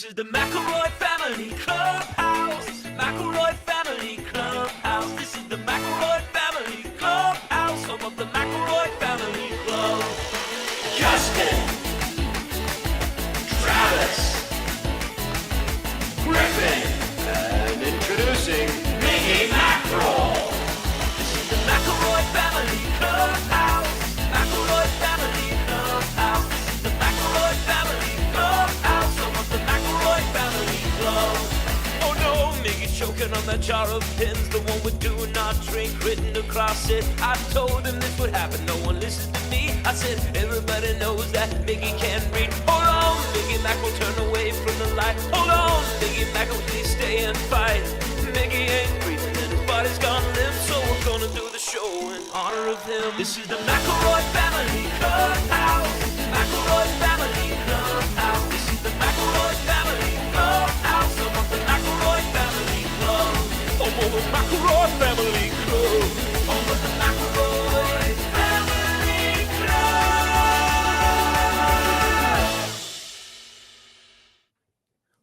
This is the McElroy Family Clubhouse. McElroy Family Clubhouse. This is the McElroy Family Clubhouse. Home of the McElroy Family Club. Justin, Travis, Griffin, and introducing Miggy Mackerel. This is the McElroy Family Clubhouse. McElroy Family Clubhouse. This is the McElroy Family Clubhouse. Home of the McElroy Family Club. Oh no, Miggy choking on that jar of pins, the one with do not drink written across it. I told him this would happen, no one listened to me. I said everybody knows that Miggy can't read. Hold on, Miggy Mac will turn away from the light. Hold on, Miggy Mac will please stay and fight. Miggy ain't breathing and his body's gone limp, so we're gonna do the show in honor of him. This is the McElroy Family Clubhouse. McElroy Family Clubhouse. This is the McElroy Family Clubhouse. Home of the McElroy Family Club. Home of the McElroy Family Club. Home of the McElroy Family Club.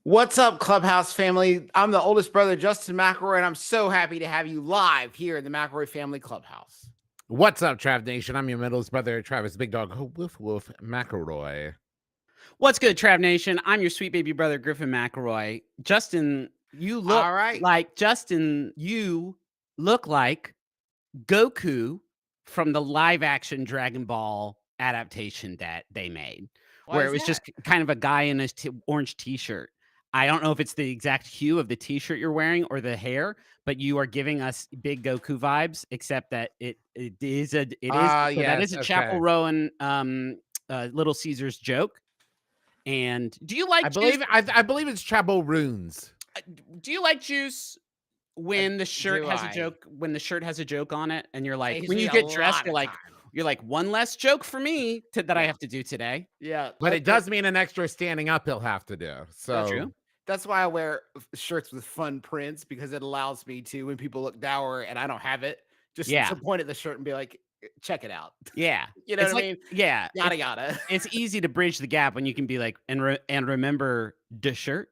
What's up, Clubhouse family? I'm the oldest brother, Justin McElroy, and I'm so happy to have you live here in the McElroy Family Clubhouse. What's up, Trav Nation? I'm your middle's brother, Travis Big Dog Woof Woof McElroy. What's good, Trav Nation? I'm your sweet baby brother, Griffin McElroy. Justin, you look All right. like you look like Goku from the live-action Dragon Ball adaptation that they made, Why where is it was that? just kind of a guy in a orange T-shirt. I don't know if it's the exact hue of the T-shirt you're wearing or the hair, but you are giving us big Goku vibes. Except that it is a Chapel Rowan Little Caesars joke. And do you like? I believe it's Chabo Runes. Do you like Juice when the shirt do has I? a joke? When the shirt has a joke on it, and you're like, Saves when me you a get dressed, lot of you're like, time. one less joke for me that I have to do today. Yeah, But it does mean an extra standing up he'll have to do. So True. That's why I wear shirts with fun prints, because it allows me to, when people look dour and I don't have it, just Yeah. to point at the shirt and be like, check it out. Yeah, You know It's what I like- mean? Yeah, Yada yada. it's easy to bridge the gap when you can be like, and remember the shirt.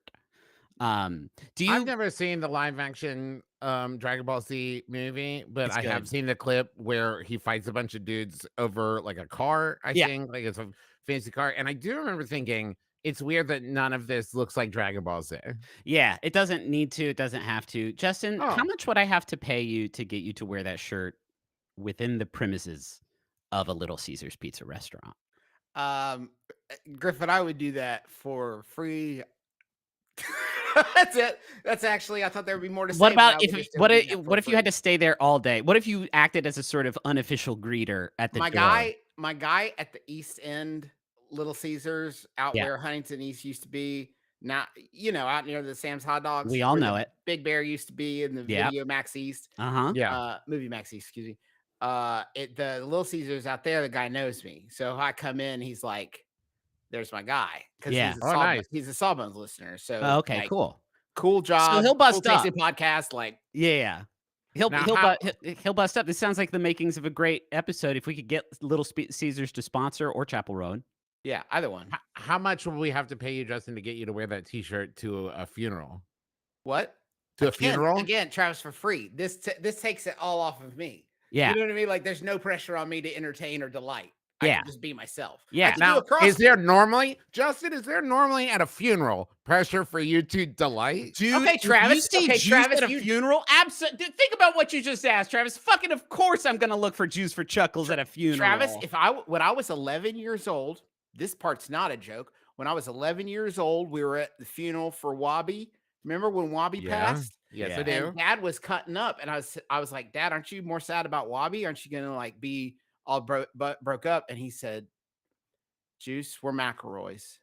Do you? I've never seen the live action Dragon Ball Z movie, but It's I have good. seen the clip where he fights a bunch of dudes over like a car. I Yeah. think like it's a fancy car, and I do remember thinking it's weird that none of this looks like Dragon Ball Z. Yeah, it doesn't need to. It doesn't have to. Justin, how Oh. much would I have to pay you to get you to wear that shirt within the premises of a Little Caesars Pizza restaurant? Griffin, I would do that for free. That's it. That's actually, I thought there would be more to say. What about but I if would just what do if that what for if you had free. to stay there all day? What if you acted as a sort of unofficial greeter at the my door? guy at the East End Little Caesars out Yeah. where Huntington East used to be, now, out near the Sam's Hot Dogs. We all where know the it. Big Bear used to be in the Yep. Video Max East. Yeah. Movie Max East, excuse me. The Little Caesars out there, the guy knows me. So if I come in, he's like, there's my guy. Because Yeah. he's he's a Sawbones listener. So Oh, okay, like, cool. cool job. he'll bust cool tasting up. podcast. Like, Yeah. He'll Now, he'll bust up. This sounds like the makings of a great episode. If we could get Little Caesars to sponsor or Chapel Rowan. yeah, either one. How much will we have to pay you, Justin, to get you to wear that T-shirt to a funeral? What? To a Again, funeral? Again, Travis, for free. This takes it all off of me. Yeah. You know what I mean? Like, there's no pressure on me to entertain or delight. I Yeah. can just be myself. Yeah. I can do Now, a crossword. is there normally, Justin, at a funeral pressure for you to delight? Dude, Okay, Travis. You see Okay, Juice Travis, at a funeral? Absolutely. Think about what you just asked, Travis. Fucking, of course, I'm gonna look for Juice for Chuckles at a funeral. Travis, when I was 11 years old, this part's not a joke. When I was 11 years old, we were at the funeral for Wabi. Remember when Wabi passed? Yes, Yeah. I do. And Dad was cutting up, and I was like, Dad, aren't you more sad about Wabi? Aren't you gonna like be all broke up? And he said, Juice, we're McElroys,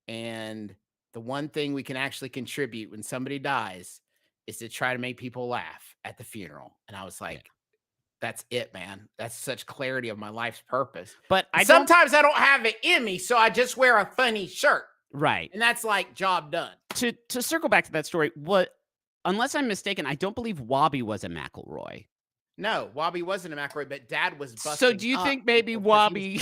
and the one thing we can actually contribute when somebody dies is to try to make people laugh at the funeral. And I was like, that's it, man. That's such clarity of my life's purpose. But Sometimes I don't have it in me, so I just wear a funny shirt, right. and that's like job done. To circle back to that story, unless I'm mistaken, I don't believe Wabi was a McElroy. No, Wabi wasn't a McElroy, but Dad was busting. So do you up think maybe people 'cause he Wabi?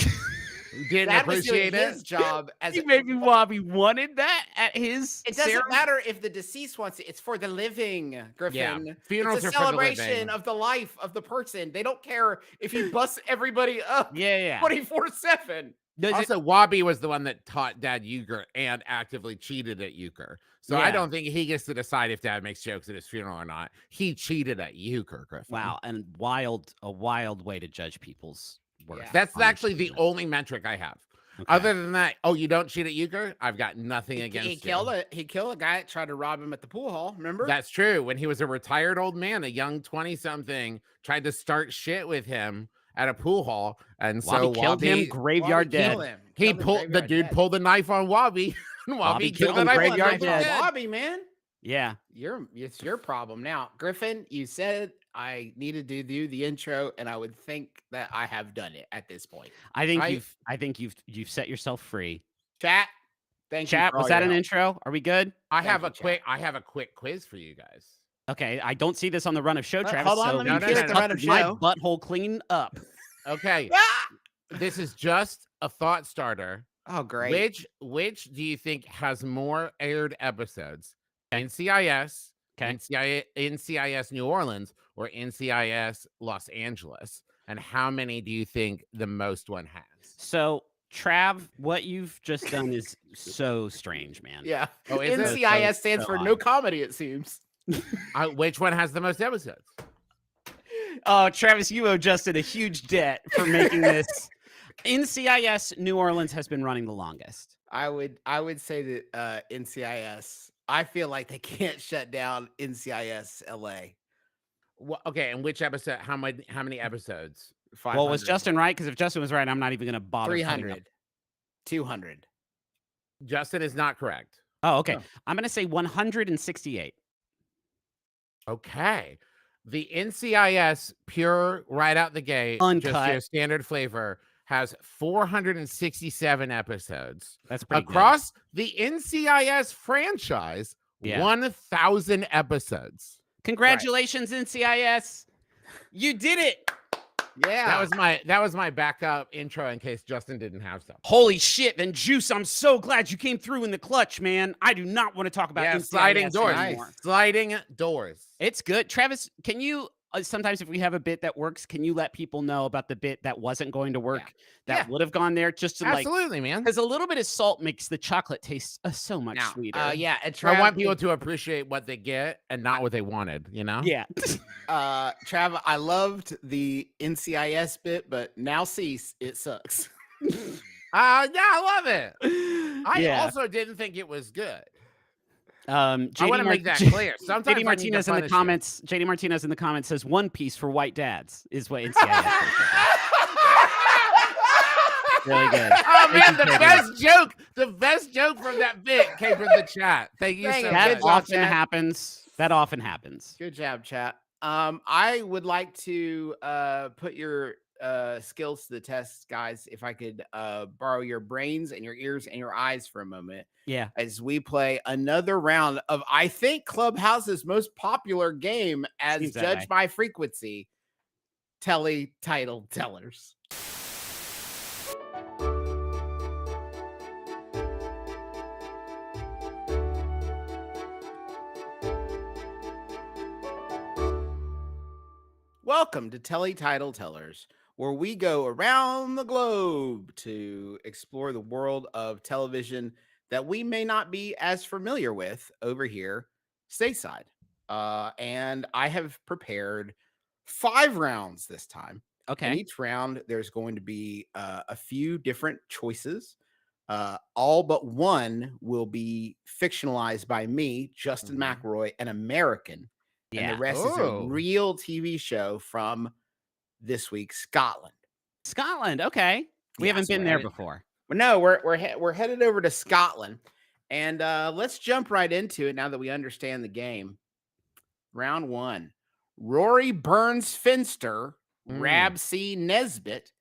Didn't Dad was doing appreciate it. his job as Maybe Wabi wanted that at his. It doesn't ceremony? matter if the deceased wants it. It's for the living, Griffin. Funerals It's a are for the celebration living. of the life of the person. They don't care if you bust everybody up Yeah. 24/7. Also, Wabi was the one that taught Dad euchre and actively cheated at euchre. So I Yeah. don't think he gets to decide if Dad makes jokes at his funeral or not. He cheated at euchre, Griffin. Wow, and a wild way to judge people's worth. Yeah. That's on the actually the internet. only metric I have. Okay. Other than that, oh, you don't cheat at euchre? I've got nothing against He you. killed a guy that tried to rob him at the pool hall. Remember? That's true. When he was a retired old man, a young 20-something tried to start shit with him at a pool hall, and so Wabi killed him graveyard Wabi dead. killed him. He Killed him pulled the graveyard dude dead. pulled the knife on Wabi. And Wabi Wabi killed took the him knife on graveyard him. dead. Wabi, man. Yeah. It's your problem now, Griffin. You said I needed to do the intro, and I would think that I have done it at this point. I think Right? you've set yourself free. Chat, thank you. Chat, for was all that your an help. intro? Are we good? I Thank have you, a quick quiz for you guys. Okay, I don't see this on the run of show, Travis. hold on, so let me you get just the cut run of my show. butthole clean up. Okay, Ah! this is just a thought starter. Oh, great. Which do you think has more aired episodes? NCIS, NCIS New Orleans, or NCIS Los Angeles? And how many do you think the most one has? So, Trav, what you've just done is so strange, man. Yeah. Oh, is it? NCIS stands So for no odd. comedy, it seems. Which one has the most episodes? Oh, Travis, you owe Justin a huge debt for making this. NCIS New Orleans has been running the longest. I would say that NCIS. I feel like they can't shut down NCIS LA. Well, okay, and which episode? How many episodes? 500. Well, was Justin right? Because if Justin was right, I'm not even going to bother. 300. 200. Justin is not correct. Oh, okay. Oh. I'm going to say 168. Okay. The NCIS pure right out the gate, just Uncut. your standard flavor, has 467 episodes. That's pretty good. Across the NCIS franchise, Yeah. 1,000 episodes. Congratulations, NCIS. You did it. Yeah. That was my backup intro in case Justin didn't have stuff. Holy shit. Then, Juice, I'm so glad you came through in the clutch, man. I do not want to talk about NCIS sliding doors. anymore. Sliding doors. It's good. Travis, can you, sometimes if we have a bit that works, can you let people know about the bit that wasn't going to work that would have gone there just to Absolutely, man. because a little bit of salt makes the chocolate taste so much sweeter. Yeah. And I want people to appreciate what they get and not what they wanted, you know? Yeah. Trav, I loved the NCIS bit, but now cease. It sucks. Yeah, I love it. I Yeah. also didn't think it was good. JD I want to make that clear. Sometimes JD Martinez in the comments. JD Martinez in the comments says One Piece for white dads is what NCIS is. Really good. Oh man, Thank you, JD. the best joke from that bit came from the chat. Thank you Dang so it. much. That job, often chat. happens. That often happens. Good job, chat. I would like to put your skills to the test, guys. If I could borrow your brains and your ears and your eyes for a moment Yeah. as we play another round of, I think, Clubhouse's most popular game, as Seems that judged way. by frequency, Telly Title Tellers. Welcome to Telly Title Tellers, where we go around the globe to explore the world of television that we may not be as familiar with over here stateside. And I have prepared 5 rounds this time. In Okay. each round, there's going to be a few different choices. All but one will be fictionalized by me, Justin Mhm. McElroy, an American. And Yeah. the rest is a Oh. real TV show from this week's Scotland. Scotland. Okay. We Yeah, haven't so been we're there headed- before. Well, no, we're headed over to Scotland, and let's jump right into it now that we understand the game. Round 1: Rory Burns Finster, Rab C. Nesbitt,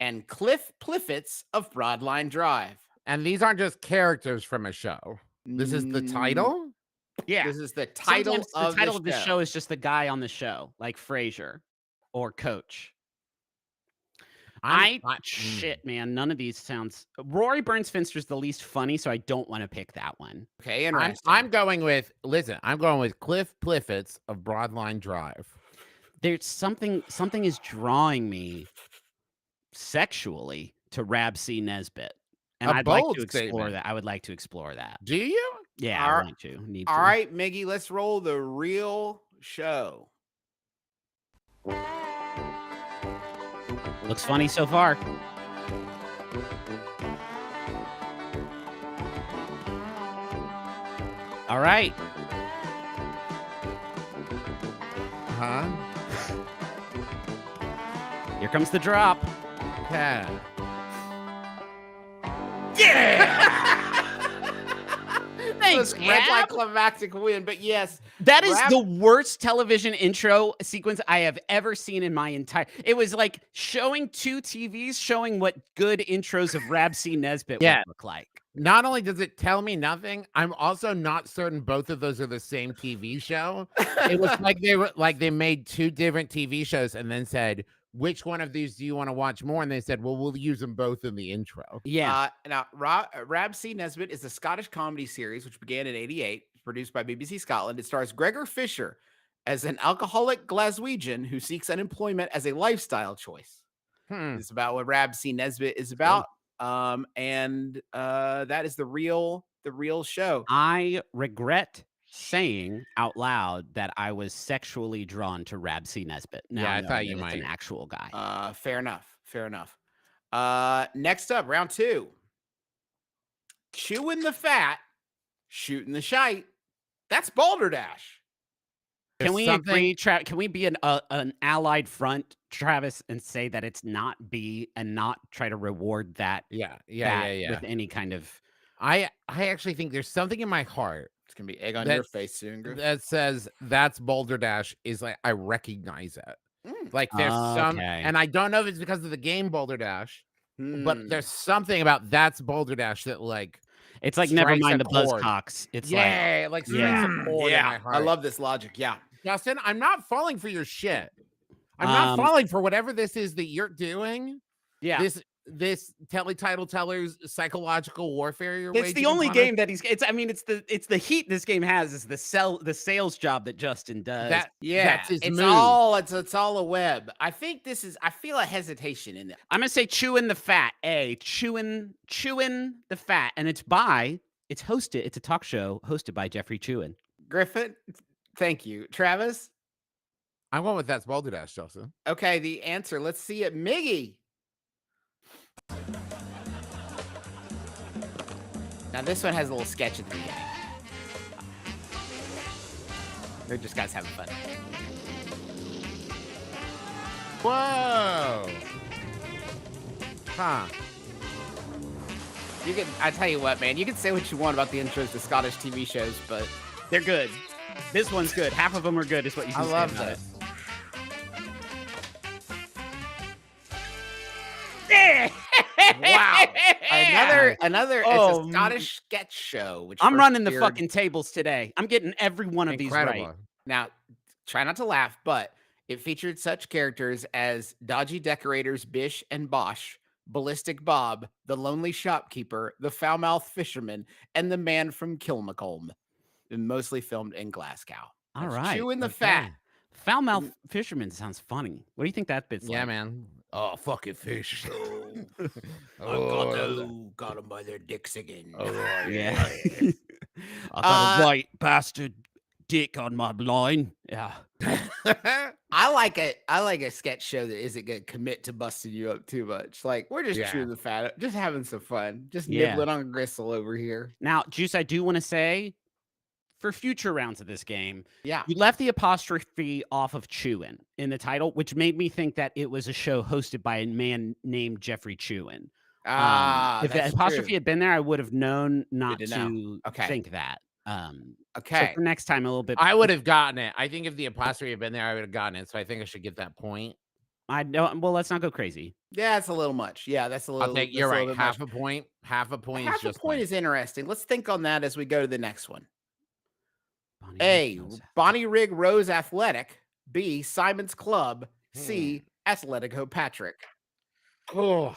and Cliff Pliffits of Broadline Drive. And these aren't just characters from a show. This is the Mm, title. Yeah. This is the title Sometimes of the title of the show is just the guy on the show, like Frasier or Coach. Shit, man. None of these sounds. Rory Burns Finster's the least funny, so I don't want to pick that one. Okay, interesting. I'm going with Cliff Pliffits of Broadline Drive. There's something is drawing me sexually to Rab C. Nesbitt. And I'd like to explore that. I would like to explore that. Do you? Yeah, I want to. Need to. All right, Miggy, let's roll the real show. Looks funny so far. All right. Huh? Here comes the drop. Okay. Thanks, anticlimactic win, but yes, that is the worst television intro sequence I have ever seen in my entire. It was like showing two TVs showing what good intros of Rab C. Nesbitt would look like. Not only does it tell me nothing, I'm also not certain both of those are the same TV show. It was like they made two different TV shows and then said, which one of these do you want to watch more? And they said, well, we'll use them both in the intro. Yeah. Now, Rab C. Nesbitt is a Scottish comedy series which began in '88, produced by BBC Scotland. It stars Gregor Fisher as an alcoholic Glaswegian who seeks unemployment as a lifestyle choice. It's about what Rab C. Nesbitt is about. And that is the real show. I regret saying out loud that I was sexually drawn to Rab C. Nesbitt. Yeah, I thought you might. An actual guy. Fair enough. Next up, round 2. Chewing the fat, shooting the shite. That's Balderdash. Can we agree, can we be an allied front, Travis, and say that it's not B and not try to reward that? Yeah. With any kind of. I actually think there's something in my heart. It's gonna be egg on your face soon, Griff. That says that's Balderdash. Is like I recognize it. Like there's some, and I don't know if it's because of the game Balderdash, but there's something about that's Balderdash that like. It's like never mind the Buzzcocks. It's like in my heart. I love this logic. Yeah, Justin, I'm not falling for your shit. I'm not falling for whatever this is that you're doing. Yeah, this title teller's psychological warfare. It's the only game that he's. It's the heat this game has is the sales job that Justin does. That's his move. It's all a web. I think this is. I feel a hesitation in it. I'm gonna say chewing the fat. Chewing the fat, and it's hosted. It's a talk show hosted by Jeffrey Chewin. Griffin, thank you, Travis. I'm going with that's Balderdash, Justin. Okay, the answer. Let's see it, Miggy. Now this one has a little sketch at the beginning. They're just guys having fun. Whoa! Huh? I tell you what, man. You can say what you want about the intros to Scottish TV shows, but they're good. This one's good. Half of them are good. Is what you can say. I love this. Wow. Another it's a Scottish sketch show. Which I'm running the fucking tables today. I'm getting every one of these right. Now, try not to laugh, but it featured such characters as Dodgy Decorators Bish and Bosh, Ballistic Bob, the Lonely Shopkeeper, the Foul-Mouthed Fisherman, and the Man from Kilmacolm. Mostly filmed in Glasgow. All right. Chewing the fat. Foul-Mouthed Fisherman sounds funny. What do you think that bit's like? Yeah, man. Oh, fucking fish. Got them by their dicks again. Yeah. I got a white bastard dick on my line. Yeah. I like a sketch show that isn't going to commit to busting you up too much. Like, we're just chewing the fat, just having some fun, just nibbling on gristle over here. Now, Juice, I do want to say, for future rounds of this game, you left the apostrophe off of Chewin in the title, which made me think that it was a show hosted by a man named Jeffrey Chewin. If the apostrophe had been there, I would have known not to think that. Okay. So for next time, a little bit. I would have gotten it. I think if the apostrophe had been there, I would have gotten it. So I think I should get that point. I don't. Well, let's not go crazy. Yeah, it's a little much. Yeah, that's a little. Okay, you're right. Half a point. Half a point. Half a point is interesting. Let's think on that as we go to the next one. A, Bonnie Rig Rose Athletic. B, Simon's Club. C, Athletico Patrick. Oh.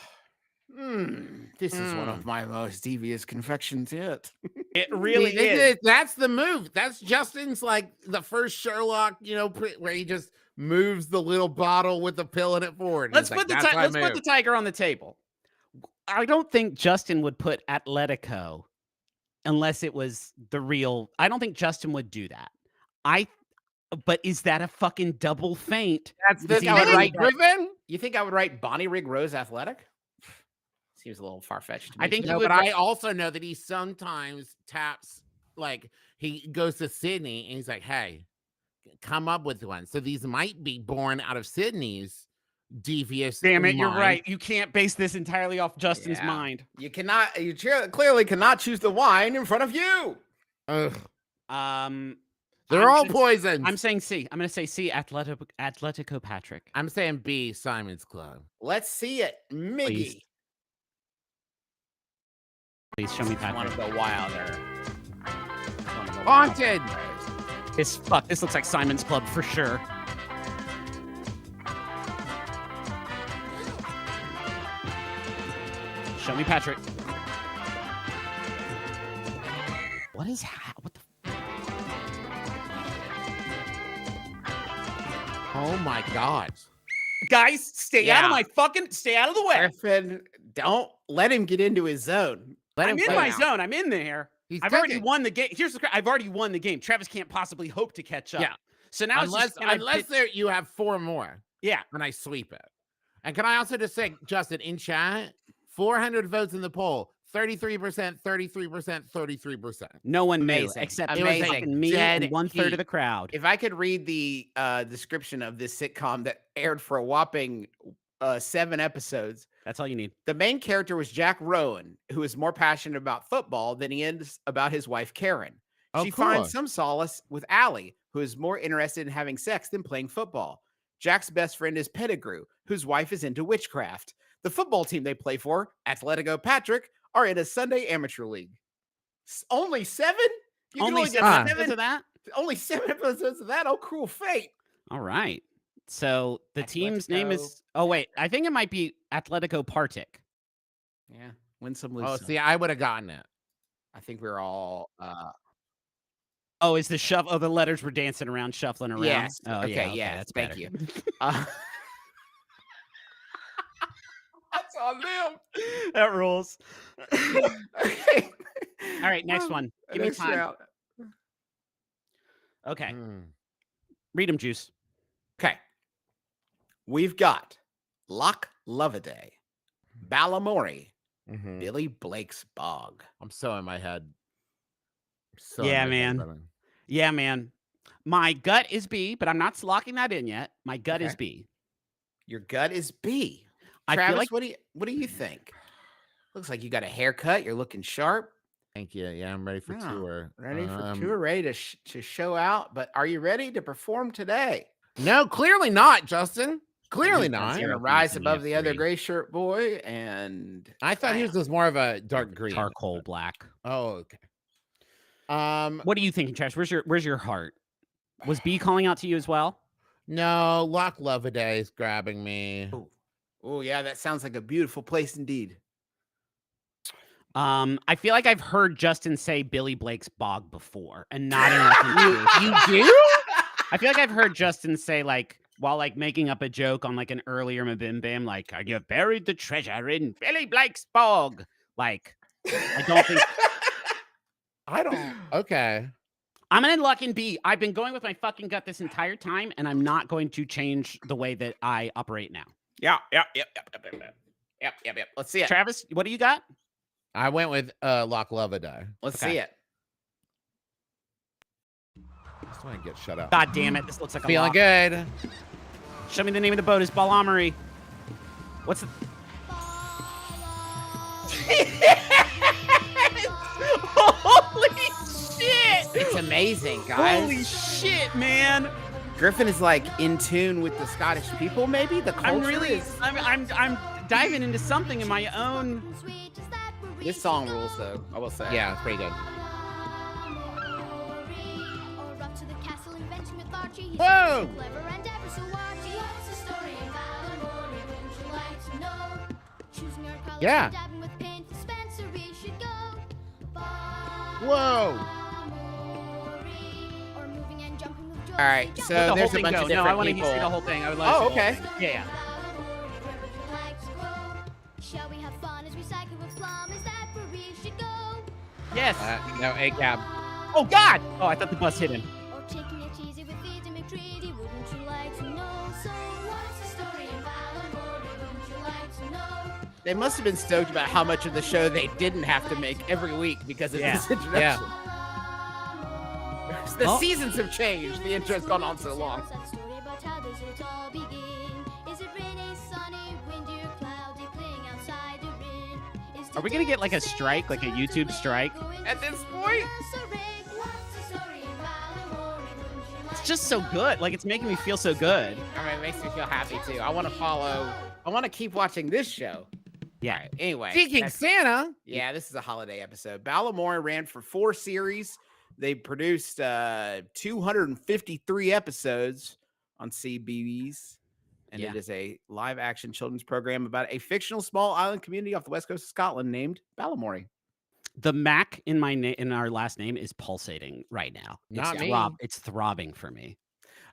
This is one of my most devious confections yet. It really is. That's the move. That's Justin's like the first Sherlock, where he just moves the little bottle with the pill in it forward. Let's put the tiger on the table. I don't think Justin would put Atletico unless it was the real. I don't think Justin would do that. But is that a fucking double feint? That's the I would write Griffin. You think I would write Bonnie Rig Rose Athletic? Seems a little far-fetched to me. I think but I also know that he sometimes taps, like he goes to Sydney and he's like, hey, come up with one. So these might be born out of Sydney's devious. Damn it, mind. you're right. You can't base this entirely off Justin's mind. You clearly cannot choose the wine in front of you. Ugh. They're all poisons. I'm saying C. I'm going to say C, Atletico Patrick. I'm saying B, Simon's Club. Let's see it. Miggy. Please show me Patrick. I want to go wilder. Haunted. This looks like Simon's Club for sure. Show me Patrick. What the? Oh my God. Guys, stay out of the way. Griffin, don't let him get into his zone. I'm in my zone. I'm in there. I've already won the game. I've already won the game. Travis can't possibly hope to catch up. Yeah. So now unless you have 4 more. Yeah. And I sweep it. And can I also just say, Justin, in chat, 400 votes in the poll, 33%, 33%, 33%. No one knew Amazing. except Amazing. me and 1/3 of the crowd. If I could read the description of this sitcom that aired for a whopping 7 episodes. That's all you need. The main character was Jack Rowan, who is more passionate about football than he is about his wife, Karen. Oh, she cool. finds some solace with Allie, who is more interested in having sex than playing football. Jack's best friend is Pettigrew, whose wife is into witchcraft. The football team they play for, Atletico Patrick, are in a Sunday amateur league. Only 7? You can Only get 7 episodes of that? Only 7 episodes of that? Oh, cruel fate. All right. So the team's name is... Oh, wait. I think it might be Atletico Partick. Yeah. Win some, lose some. See, I would have gotten it. I think we're all... Oh, is the shuffle? Oh, the letters were dancing around, shuffling around. Yes. Oh, okay, yeah. That's Thank better. you. That's on them. That rules. Okay. All right, next one. Give me time. Round. Okay. Read them, Juice. Okay. We've got Loch Loveday, Ballamori, Billy Blake's Bog. I'm so in my head. Yeah, man. Yeah, man. My gut is B, but I'm not locking that in yet. My gut is B. Your gut is B. I Travis, feel like... what do you think? Looks like you got a haircut. You're looking sharp. Thank you. Yeah, I'm ready for tour. Ready for tour, ready to show out. But are you ready to perform today? No, clearly not, Justin. Clearly not. You're gonna rise above the other gray shirt boy, and I thought he was just more of a dark green, charcoal black. Oh, okay. What are you thinking, Trash? Where's your heart? Was B calling out to you as well? No, Loch Loveday is grabbing me. Oh, yeah, that sounds like a beautiful place indeed. I feel like I've heard Justin say Billy Blake's Bog before, and not in you do? I feel like I've heard Justin say, like, while like making up a joke on like an earlier Mabim Bam, like, I have buried the treasure in Billy Blake's Bog. Like, I don't think. I don't. Okay. I'm gonna lock in B. I've been going with my fucking gut this entire time, and I'm not going to change the way that I operate now. Yep. Let's see it. Travis, what do you got? I went with Loch Loveday. Let's see it. Just want to get shut up. God damn it! This looks like feeling a good. Show me the name of the boat. Is Ballamori. What's the? Holy shit! It's amazing, guys. Holy shit, man! Griffin is like in tune with the Scottish people, maybe the culture. I'm diving into something in my own. This song rules, though. I will say. Yeah, it's pretty good. Whoa! Yeah. Whoa. All right, Let so the whole there's a thing bunch go. of No, I different want to people. see the whole thing. I would like to Oh, see the whole okay. thing. Yeah. Yes. No, A cab. Oh God. Oh, I thought the bus hit him. They must have been stoked about how much of the show they didn't have to make every week because of Yeah. this introduction. The seasons have changed. The intro's gone on so long. Are we gonna get like a strike, like a YouTube strike? At this point, It's just so good. Like it's making me feel so good. I mean, it makes me feel happy too. I want to follow. I want to keep watching this show. Yeah. All right, anyway, Speaking Santa. yeah, this is a holiday episode. Ballamore ran for 4 series. They produced 253 episodes on CBeebies, and it is a live-action children's program about a fictional small island community off the west coast of Scotland named Ballamore. The Mac in my in our last name is pulsating right now. Not me. It's throbbing for me.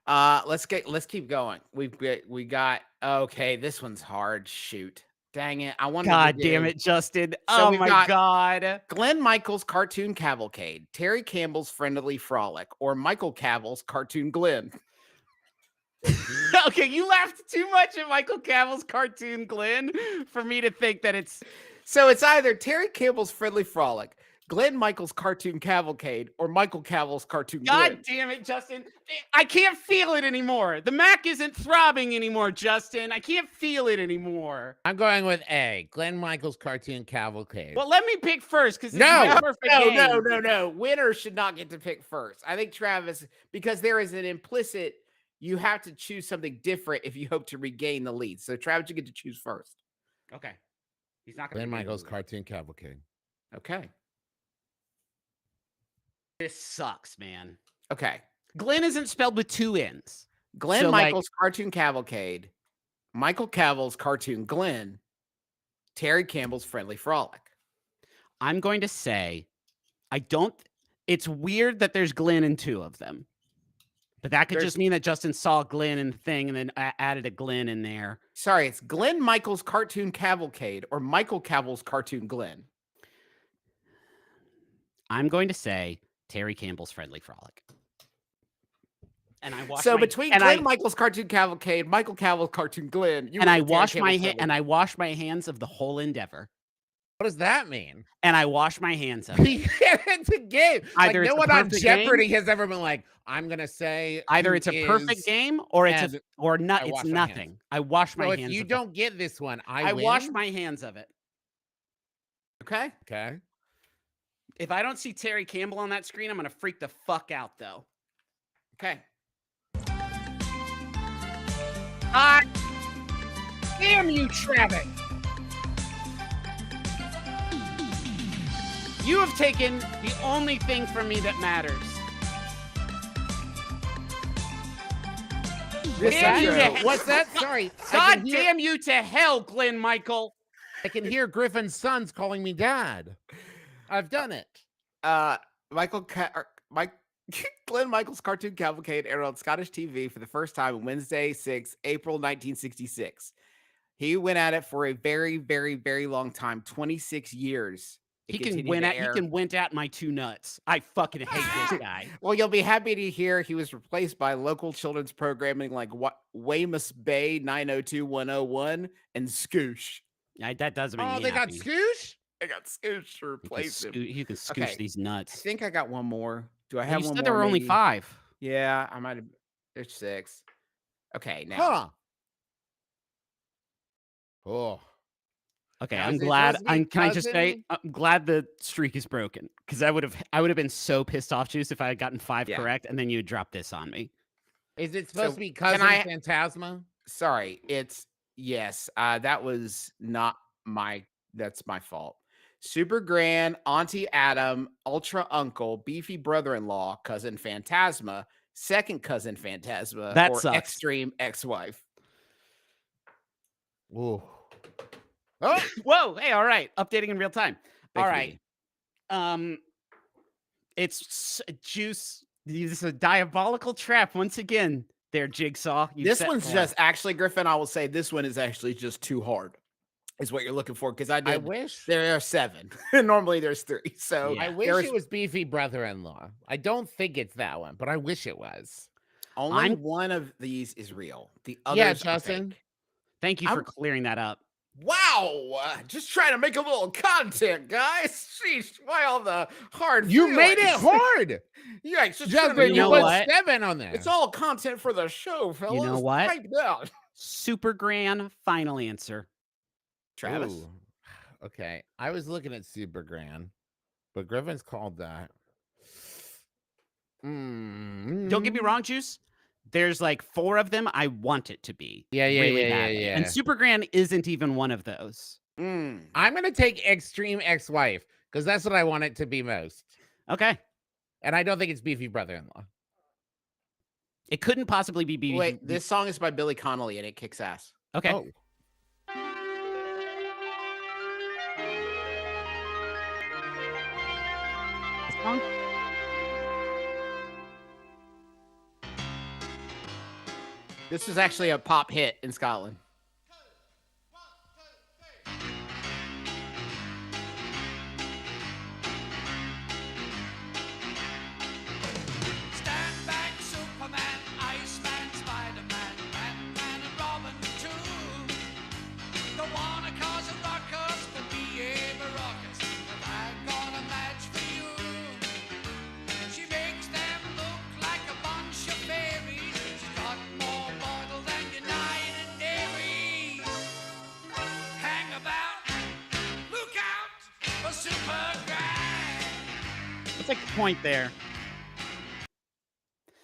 Let's keep going. We got okay. This one's hard. Shoot, dang it! I wanted. God damn it, Justin! So Oh we've my got- God! Glenn Michael's Cartoon Cavalcade, Terry Campbell's Friendly Frolic, or Michael Cavill's Cartoon Glenn. Okay, you laughed too much at Michael Cavill's cartoon Glenn for me to think that it's. So it's either Terry Campbell's Friendly Frolic, Glenn Michael's Cartoon Cavalcade, or Michael Cavill's Cartoon God Glenn. damn it, Justin! I can't feel it anymore. The Mac isn't throbbing anymore, Justin. I can't feel it anymore. I'm going with A. Glenn Michael's Cartoon Cavalcade. Well, let me pick first because No, No. Winner should not get to pick first. I think Travis, because there is an implicit, you have to choose something different if you hope to regain the lead. So Travis, you get to choose first. Okay. He's not going Glenn to Michael's Cartoon Cavalcade. Okay. This sucks, man. Okay. Glenn isn't spelled with 2 N's. Glenn So, Michael's Cartoon Cavalcade, Michael Cavill's Cartoon Glenn, Terry Campbell's Friendly Frolic. I'm going to say, it's weird that there's Glenn in 2 of them. But that could just mean that Justin saw Glenn in the thing and then added a Glenn in there. Sorry, it's Glenn Michael's Cartoon Cavalcade or Michael Cavill's Cartoon Glenn. I'm going to say Terry Campbell's Friendly Frolic. And I wash between Glenn Michael's Cartoon Cavalcade, Michael Cavill's Cartoon Glenn, I wash my hands of the whole endeavor. What does that mean? And I wash my hands of it. It's a game. Either like, it's no a one on perfect Jeopardy has ever been like, I'm gonna say Either who it's a perfect is- game or it's and it's wash my nothing. hands. I wash my So hands. if you of don't get this one, I win? wash my hands of it. Okay. Okay. If I don't see Terry Campbell on that screen, I'm gonna freak the fuck out though. Okay. Damn you, Travis! You have taken the only thing from me that matters. Damn you to What's that? Sorry. God damn you to hell, Glenn Michael. I can hear Griffin's sons calling me dad. I've done it. Glenn Michael's Cartoon Cavalcade aired on Scottish TV for the first time on Wednesday, 6 April 1966. He went at it for a very, very, very long time, 26 years. He can went at my 2 nuts. I fucking hate this guy. Well, you'll be happy to hear he was replaced by local children's programming like Weymouth Bay 902-101 and Scoosh. That doesn't make me they got happy. Scoosh? I got Scoosh to replace him. You can scoosh Okay. these I nuts. think I got one more. Do I You have one said more? there were only maybe? 5. Yeah, I might have. There's 6. Okay, now. Huh. Oh. Okay, Now, I'm is it glad. supposed to be Can I just say cousin? I'm glad the streak is broken because I would have been so pissed off, Juice, if I had gotten 5 Yeah. correct and then you dropped this on me. Is it supposed So, to be can cousin I- Phantasma? Sorry, yes. That was not that's my fault. Super Grand, Auntie Adam, Ultra Uncle, Beefy Brother-in-Law, Cousin Phantasma, Second Cousin Phantasma, That or sucks. Extreme Ex-Wife. Ooh. Oh, Whoa! Hey, all right. Updating in real time. All Thank right. you. It's Juice. This is a diabolical trap once again. There, Jigsaw. You've This set one's for just us. actually, Griffin, I will say this one is actually just too hard, is what you're looking for. Because I I did. wish. There are 7. Normally there's 3. So Yeah. I wish there's it was Beefy Brother-in-Law. I don't think it's that one, but I wish it was. only I'm- one of these is real. The others Yeah, are Justin. fake. Thank you for I'm- clearing that up. Wow, just trying to make a little content, guys. Sheesh, why all the hard You made it feelings? hard. Yeah, it's just Justin, You you know put what? 7 on there. It's all content for the show, fellas. You know what? Pipe down. Super Grand final answer. Travis. Ooh, okay. I was looking at Super Grand, but Griffin's called that. Don't get me wrong, Juice. There's like 4 of them I want it to be. Yeah, really yeah. badly. And Super Grand isn't even one of those. Mm. I'm gonna take Extreme Ex-Wife because that's what I want it to be most. Okay. And I don't think it's Beefy Brother-in-Law. It couldn't possibly be BB. Wait, this song is by Billy Connolly and it kicks ass. Okay. Oh. Song? This was actually a pop hit in Scotland. Stand back, Superman, Iceman, Spider-Man, Batman, and Robin too. Don't wanna cause a ruckus, but behave a ruckus. But I got a match for you. She makes them look like a bunch of fairies. She's got more bottle than United Dairies. Hang about, look out for Super Grand. Let's take a point there.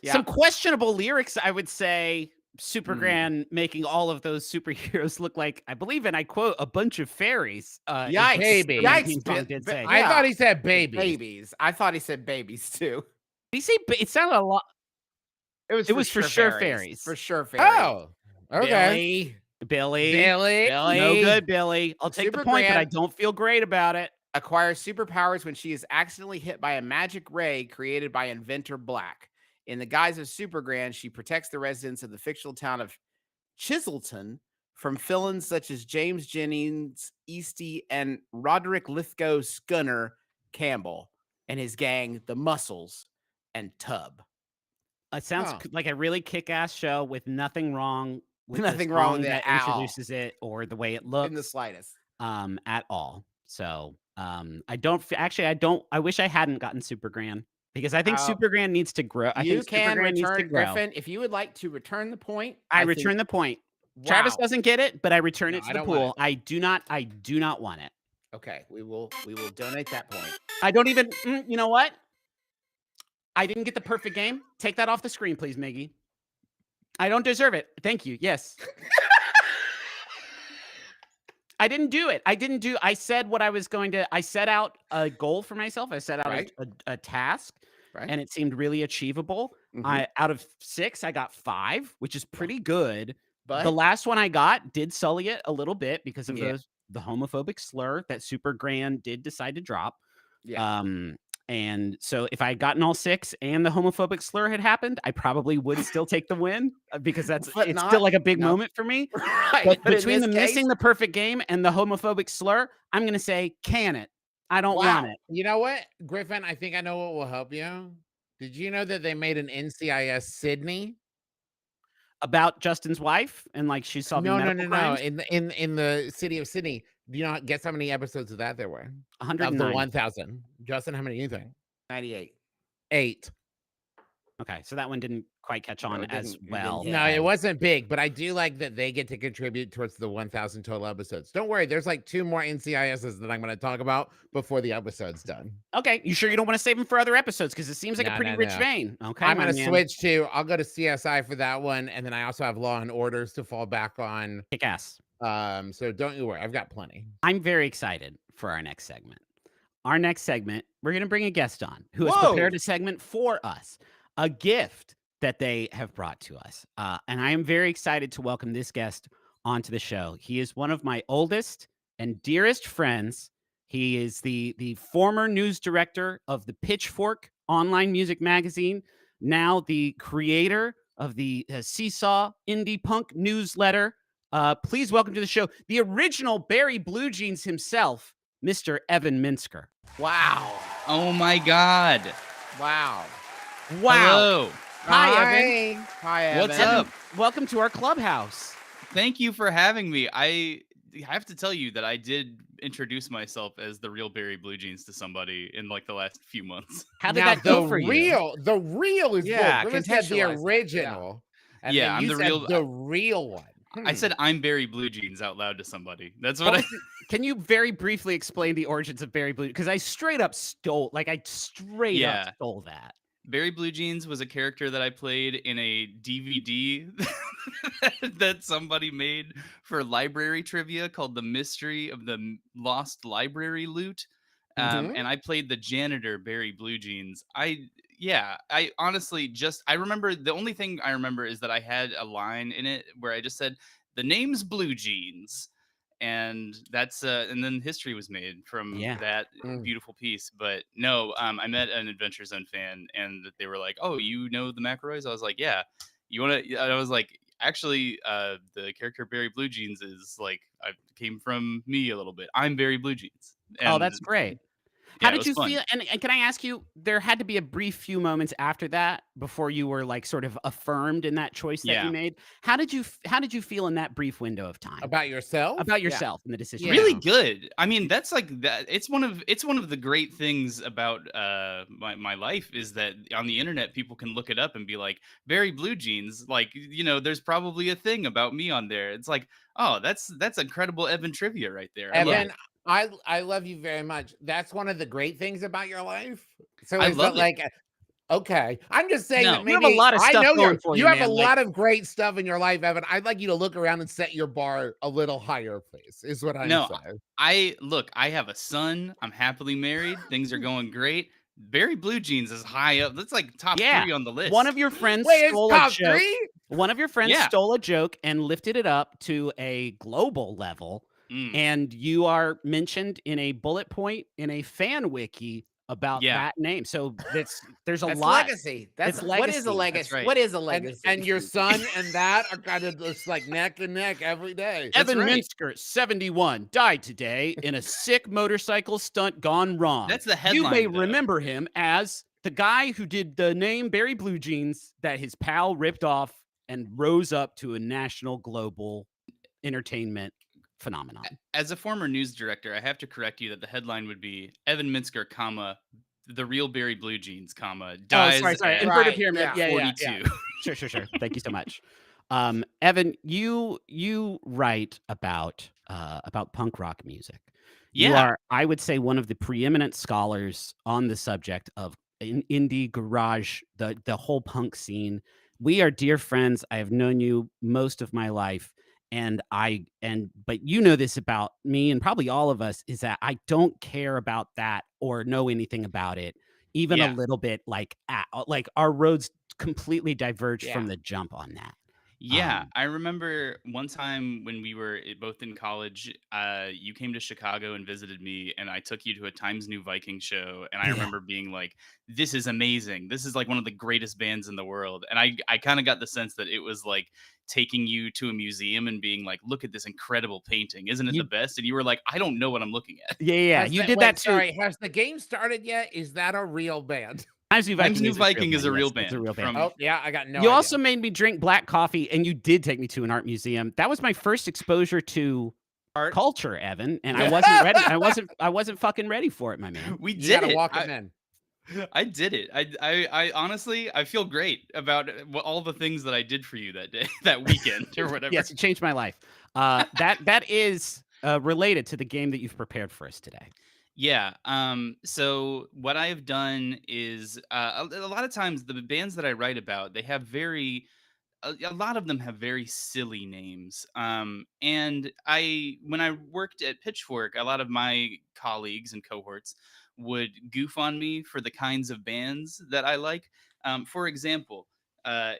Yeah. Some questionable lyrics, I would say. Super Mm. Grand making all of those superheroes look like, I believe, and I quote, a bunch of fairies. Yikes. baby. the Yikes. King Kong did say. I Yeah. thought he said baby. Babies. I thought he said babies too. Did he say it sounded a lot. It was for sure fairies. For sure fairies. Oh, okay. Billy Billy. Billy. No good, Billy. I'll take Super the point, but I Grand- don't feel great about it. acquires superpowers when she is accidentally hit by a magic ray created by inventor Black. In the guise of Super Grand, she protects the residents of the fictional town of Chiselton from villains such as James Jennings Easty and Roderick Lithgow Scunner Campbell and his gang, the Muscles and Tub. It sounds Huh. like a really kick-ass show with nothing wrong with Nothing the wrong song with it that at all. introduces it or the way it In looks the slightest. at all. So I don't actually I don't I wish I hadn't gotten Super Grand because I think Oh. Super Grand needs to grow. I You think Super can Grand needs to return, grow. Griffin, if you would like to return the point. I think- return the point. Travis Wow. doesn't get it, but I return No, it I to the don't want pool. I do not want it. Okay, we will donate that point. I don't even you know what? I didn't get the perfect game. Take that off the screen, please, Miggy. I don't deserve it. Thank you. Yes. I didn't do it. I said what I was going to. I set out a goal for myself. I set out Right. a task, Right. and it seemed really achievable. Mhm. Out of 6, I got 5, which is pretty good. But The last one I got did sully it a little bit because of Yeah. the homophobic slur that Super Grand did decide to drop. yeah. And so if I had gotten all 6 and the homophobic slur had happened, I probably would still take the win because it's But still not- like a big no. moment for me. right. But in between the this missing case- the perfect game and the homophobic slur, I'm going to say, can it? I don't want Wow. it. You know what, Griffin? I think I know what will help you. Did you know that they made an NCIS Sydney? About Justin's wife and like she's solving No. medical crimes? In the city of Sydney. Do you not guess how many episodes of that there were? Of the 109. 1,000. Justin, how many do you think? 98. 8. Okay, so that one didn't quite catch on it as didn't- it well. didn't No, Yeah. it wasn't big, but I do like that they get to contribute towards the 1,000 total episodes. Don't worry, there's like 2 more NCISs that I'm going to talk about before the episode's done. Okay, you sure you don't want to save them for other episodes? Because it seems like a No, pretty no, rich no. vein. Okay, I'm my going to man. switch to, I'll go to CSI for that one, and then I also have Law and Orders to fall back on. Kick ass. So don't you worry, I've got plenty. I'm very excited for our next segment. Our next segment, we're going to bring a guest on who has Whoa. prepared a segment for us, a gift that they have brought to us. And I am very excited to welcome this guest onto the show. He is one of my oldest and dearest friends. He is the former news director of the Pitchfork online music magazine, now the creator of the See-Saw indie punk newsletter. Please welcome to the show the original Barry Blue Jeans himself, Mr. Evan Minsker. Wow. Oh my God. Wow. Hello. Hi, Evan. Hi, Evan. What's up? Welcome to our clubhouse. Thank you for having me. I have to tell you that I did introduce myself as the real Barry Blue Jeans to somebody in like the last few months. How did Now, that go for you? The real is Yeah, good. Griffin said the contextualize that, original. And Yeah, then I'm you the said real- the real one. I said I'm Barry Blue Jeans out loud to somebody. That's what I. Can you very briefly explain the origins of Barry Blue? Because I straight up stole that. Barry Blue Jeans was a character that I played in a DVD that somebody made for library trivia called The Mystery of the Lost Library Loot. And I played the janitor, Barry Blue Jeans. I honestly I remember, the only thing I remember is that I had a line in it where I just said, the name's Blue Jeans. And that's and then history was made from that beautiful piece. But no, I met an Adventure Zone fan and they were like, oh, you know the McElroys? I was like, yeah. You want to? I was like, actually, the character Barry Blue Jeans is like, I came from me a little bit. I'm Barry Blue Jeans. Oh, that's great. Yeah, How did it you was fun. feel? And can I ask you, there had to be a brief few moments after that before you were like sort of affirmed in that choice that Yeah. you made. How did you feel in that brief window of time About yourself? about yourself and the decision? Really good. I mean, that's like that. It's one of the great things about my life is that on the internet people can look it up and be like, Barry Blue Jeans, like, you know, there's probably a thing about me on there. It's like, oh, that's incredible Evan trivia right there. I love Evan, it. I love you very much. That's one of the great things about your life. So I is love that it. like okay? I'm just saying No. that You maybe have a lot of I stuff know going for you you, have man, a like- lot of great stuff in your life, Evan. I'd like you to look around and set your bar a little higher, please. Is what I'm No, saying. I have a son. I'm happily married. Things are going great. Barry Blue Jeans is high up. That's like top 3 on the list. One of your friends Wait, it's stole a top joke. 3? One of your friends Yeah. stole a joke and lifted it up to a global level. And you are mentioned in a bullet point in a fan wiki about that name. So there's a That's lot. legacy. That's It's what is a legacy. legacy? That's right. What is a legacy? And your son and that are kind of just like neck and neck every day. Evan right. Minsker, 71, died today in a sick motorcycle stunt gone wrong. That's the You may headline, though. remember him as the guy who did the name Barry Blue Jeans that his pal ripped off and rose up to a national global entertainment phenomenon. As a former news director, I have to correct you that the headline would be Evan Minsker, comma, the real Barry Blue Jeans, comma, dies sorry. at Inverted Right, pyramid. yeah. 42. Sure. Thank you so much. Evan, you write about punk rock music. You Yeah. are, I would say, one of the preeminent scholars on the subject of indie garage, the whole punk scene. We are dear friends. I have known you most of my life. But you know this about me and probably all of us is that I don't care about that or know anything about it, even a little bit. Like our roads completely diverged from the jump on that. Yeah, I remember one time when we were both in college, you came to Chicago and visited me, and I took you to a Times New Viking show, and I remember being like, this is amazing. This is like one of the greatest bands in the world. And I kind of got the sense that it was like taking you to a museum and being like, look at this incredible painting. Isn't it the best? And you were like, I don't know what I'm looking at. Yeah. You did that too. Sorry, has the game started yet? Is that a real band? Times New Viking is a real Yes, it's a band. real band. Oh, yeah, I got no You idea. also made me drink black coffee, and you did take me to an art museum. That was my first exposure to Art culture, Evan, and I wasn't ready. I wasn't fucking ready for it, my man. We You did gotta it. walk them in. I did it. I honestly, I feel great about all the things that I did for you that day, that weekend, or whatever. Yes, it changed my life. That is related to the game that you've prepared for us today. Yeah. So what I've done is a lot of times the bands that I write about, they have a lot of them have very silly names. And when I worked at Pitchfork, a lot of my colleagues and cohorts would goof on me for the kinds of bands that I like. For example,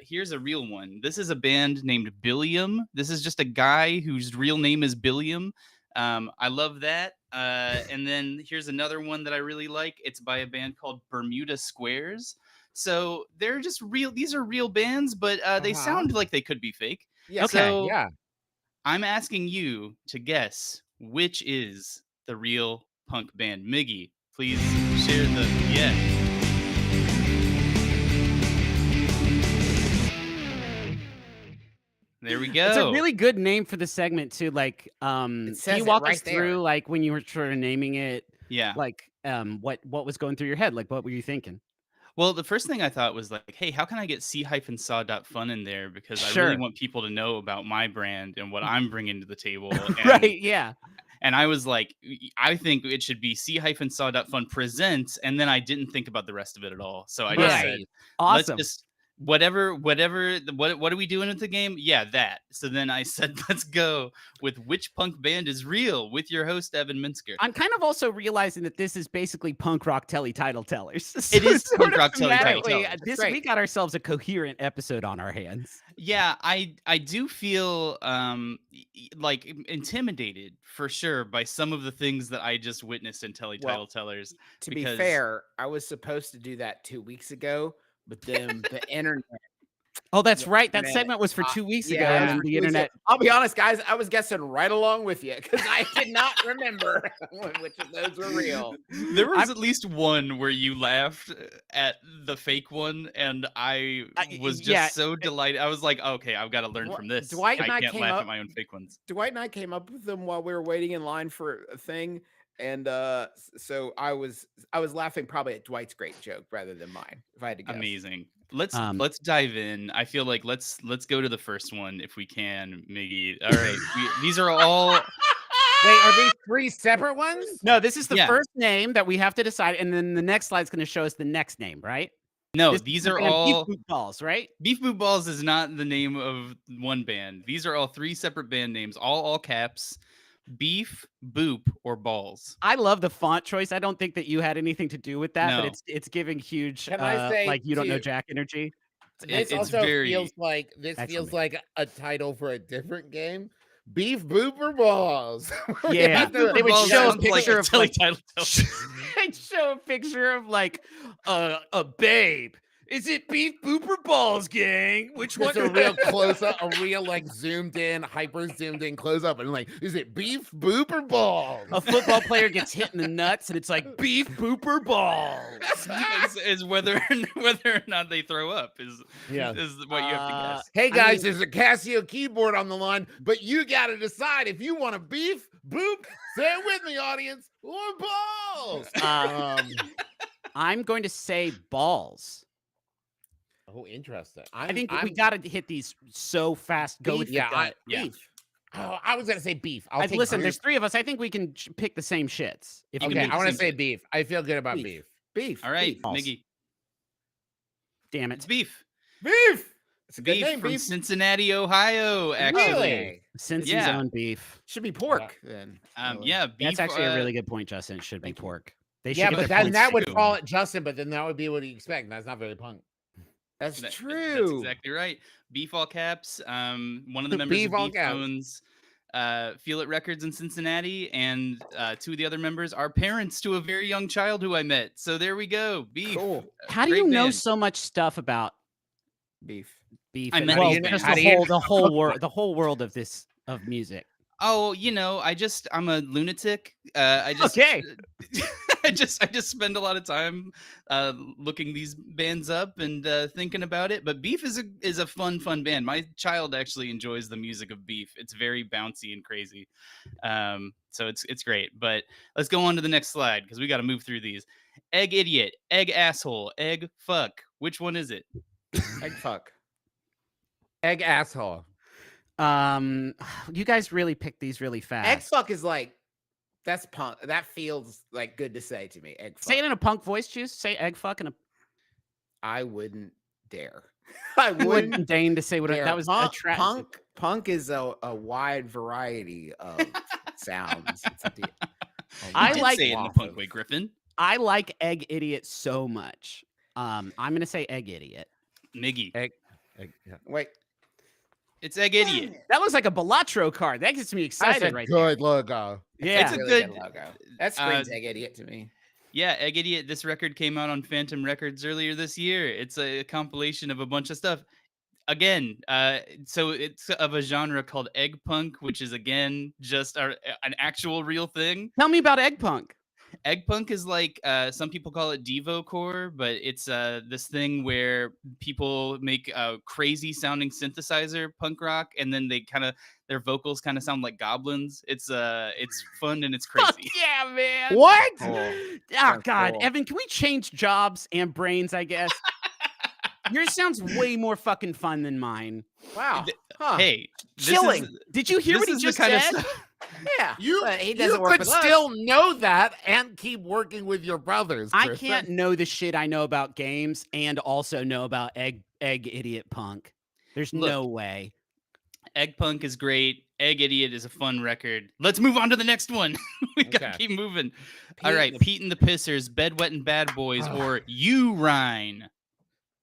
here's a real one. This is a band named Billiam. This is just a guy whose real name is Billiam. I love that. And then here's another one that I really like. It's by a band called Bermuda Squares. So they're just real. These are real bands, but they sound like they could be fake. Yeah. Okay. So Yeah. I'm asking you to guess which is the real punk band. Miggy, please share the There we go. It's a really good name for the segment too. Like, It says can you it walk right us through there. like when you were sort of naming it? Yeah. Like, what was going through your head? Like, what were you thinking? Well, the first thing I thought was like, hey, how can I get See-Saw.Fun in there? Because I really Sure. want people to know about my brand and what I'm bringing to the table. And, Right? Yeah. and I was like, I think it should be See-Saw.Fun presents. And then I didn't think about the rest of it at all. So I just Right. said, Awesome. let's just what are we doing at the game? Yeah, that. So then I said, let's go with which punk band is real with your host, Evan Minsker. I'm kind of also realizing that this is basically punk rock Telly title tellers. It is sort punk of rock Telly title thematically, tellers. This Right. we got ourselves a coherent episode on our hands. Yeah, I do feel like intimidated for sure by some of the things that I just witnessed in Telly Well, title tellers. To because- be fair, I was supposed to do that 2 weeks ago, but then the internet. Oh, that's right. That internet, segment was for 2 weeks ago, yeah, and then the internet. I'll be honest, guys. I was guessing right along with you because I did not remember which of those were real. There was at least one where you laughed at the fake one, and I was just yeah. so delighted. I was like, okay, I've got to learn from this. Dwight and I can't came laugh up- at my own fake ones. Dwight and I came up with them while we were waiting in line for a thing, and so I was laughing probably at Dwight's great joke rather than mine, if I had to guess. Amazing. Let's dive in. I feel like let's go to the first one if we can, Miggy. All right, these are all. Wait, are these 3 separate ones? No, this is the Yeah. first name that we have to decide, and then the next slide's going to show us the next name, right? No, these are all Beef Boot Balls, right? Beef Boot Balls is not the name of one band. These are all 3 separate band names, all caps. Beef, Boop, or Balls. I love the font choice. I don't think that you had anything to do with that, No. but it's giving huge, Can I say like you don't know too- Jack energy. This It's also very feels like Excellent. a title for a different game. Beef Booper Balls. Yeah. Beef Booper They would Balls show a sounds picture of, Telly like- title teller. I'd show a picture of like a babe. Is it Beef Booper Balls, gang? Which one? It's a real close up, a real like zoomed in, hyper zoomed in close up, and like, is it Beef Booper Balls? A football player gets hit in the nuts, and it's like Beef Booper Balls. is whether or not they throw up is Yeah. is what you have to guess. Hey I guys, mean- there's a Casio keyboard on the line, but you got to decide if you want a beef, boop, say it with me, audience, or balls. I'm going to say balls. Oh, interesting. I think we got to hit these so fast. Go with Beef, yeah, the gut. Beef. Oh, I was gonna say beef. I'll take Listen, beef. there's 3 of us. I think we can pick the same shits. If you Okay, can I want to same say shit. beef. I feel good about Beef. beef. Beef. All right, Beef. Miggy. damn It's it. Beef. Beef. It's a good Beef name. from Beef. Cincinnati, Ohio. Actually, Really? Since Yeah. he's on beef. Should be pork then. Yeah, Beef. That's actually a really good point, Justin. It should be thank you. pork. They should Yeah, get but their then points that would too. fall at Justin, but then that would be what you expect. That's not very punk. That's That's true. exactly right. Beef all caps. One of the members Beef of all Beef caps. owns Feel It Records in Cincinnati, and 2 of the other members are parents to a very young child who I met. So there we go. Beef. Cool. How do Great you know band. so much stuff about Beef. beef? I and- met well, these just bands. the whole world of this of music. Oh, I'm a lunatic. I just Okay. I just spend a lot of time looking these bands up and thinking about it. But Beef is a fun band. My child actually enjoys the music of Beef. It's very bouncy and crazy. So it's great. But let's go on to the next slide because we got to move through these. Egg idiot, egg asshole, egg fuck. Which one is it? Egg fuck. Egg asshole. You guys really picked these really fast. Egg fuck is like that's punk. That feels like good to say to me. Egg fuck. Say it in a punk voice, Juice. Say egg fuck in a. I wouldn't dare. I You wouldn't wouldn't deign to say what dare. that was. Punk is a wide variety of sounds. It's a I You did like say it in the waffles. punk way, Griffin. I like egg idiot so much. I'm gonna say egg idiot. Miggy. Egg, yeah. Wait. It's Egg Idiot. That looks like a Balatro card. That gets me That's excited a right good logo. there. It's Yeah. a Really good logo. That screams uh, Egg Idiot to me. Yeah, Egg Idiot. This record came out on Phantom Records earlier this year. It's a compilation of a bunch of stuff. Again, so it's of a genre called egg punk, which is again just an actual real thing. Tell me about Egg Punk. Egg punk is like some people call it devocore, but it's this thing where people make crazy sounding synthesizer punk rock, and then they their vocals kind of sound like goblins. It's fun and it's Fuck crazy. yeah, man. What? Oh Sounds God, cool. Evan, can we change jobs and brains? I guess yours sounds way more fucking fun than mine. Wow. Huh. Hey, this Chilling. Did you hear this what he is the just kind of said? stuff- Yeah. You, but he you doesn't work could with us. still know that and keep working with your brothers. I Kristen. can't know the shit I know about games and also know about Egg Idiot Punk. There's Look. no way. Egg Punk is great. Egg Idiot is a fun record. Let's move on to the next one. We gotta Okay. keep moving. Pete All and right, the- Pete and the Pissers, Bedwetting Bad Boys, or You Rhine.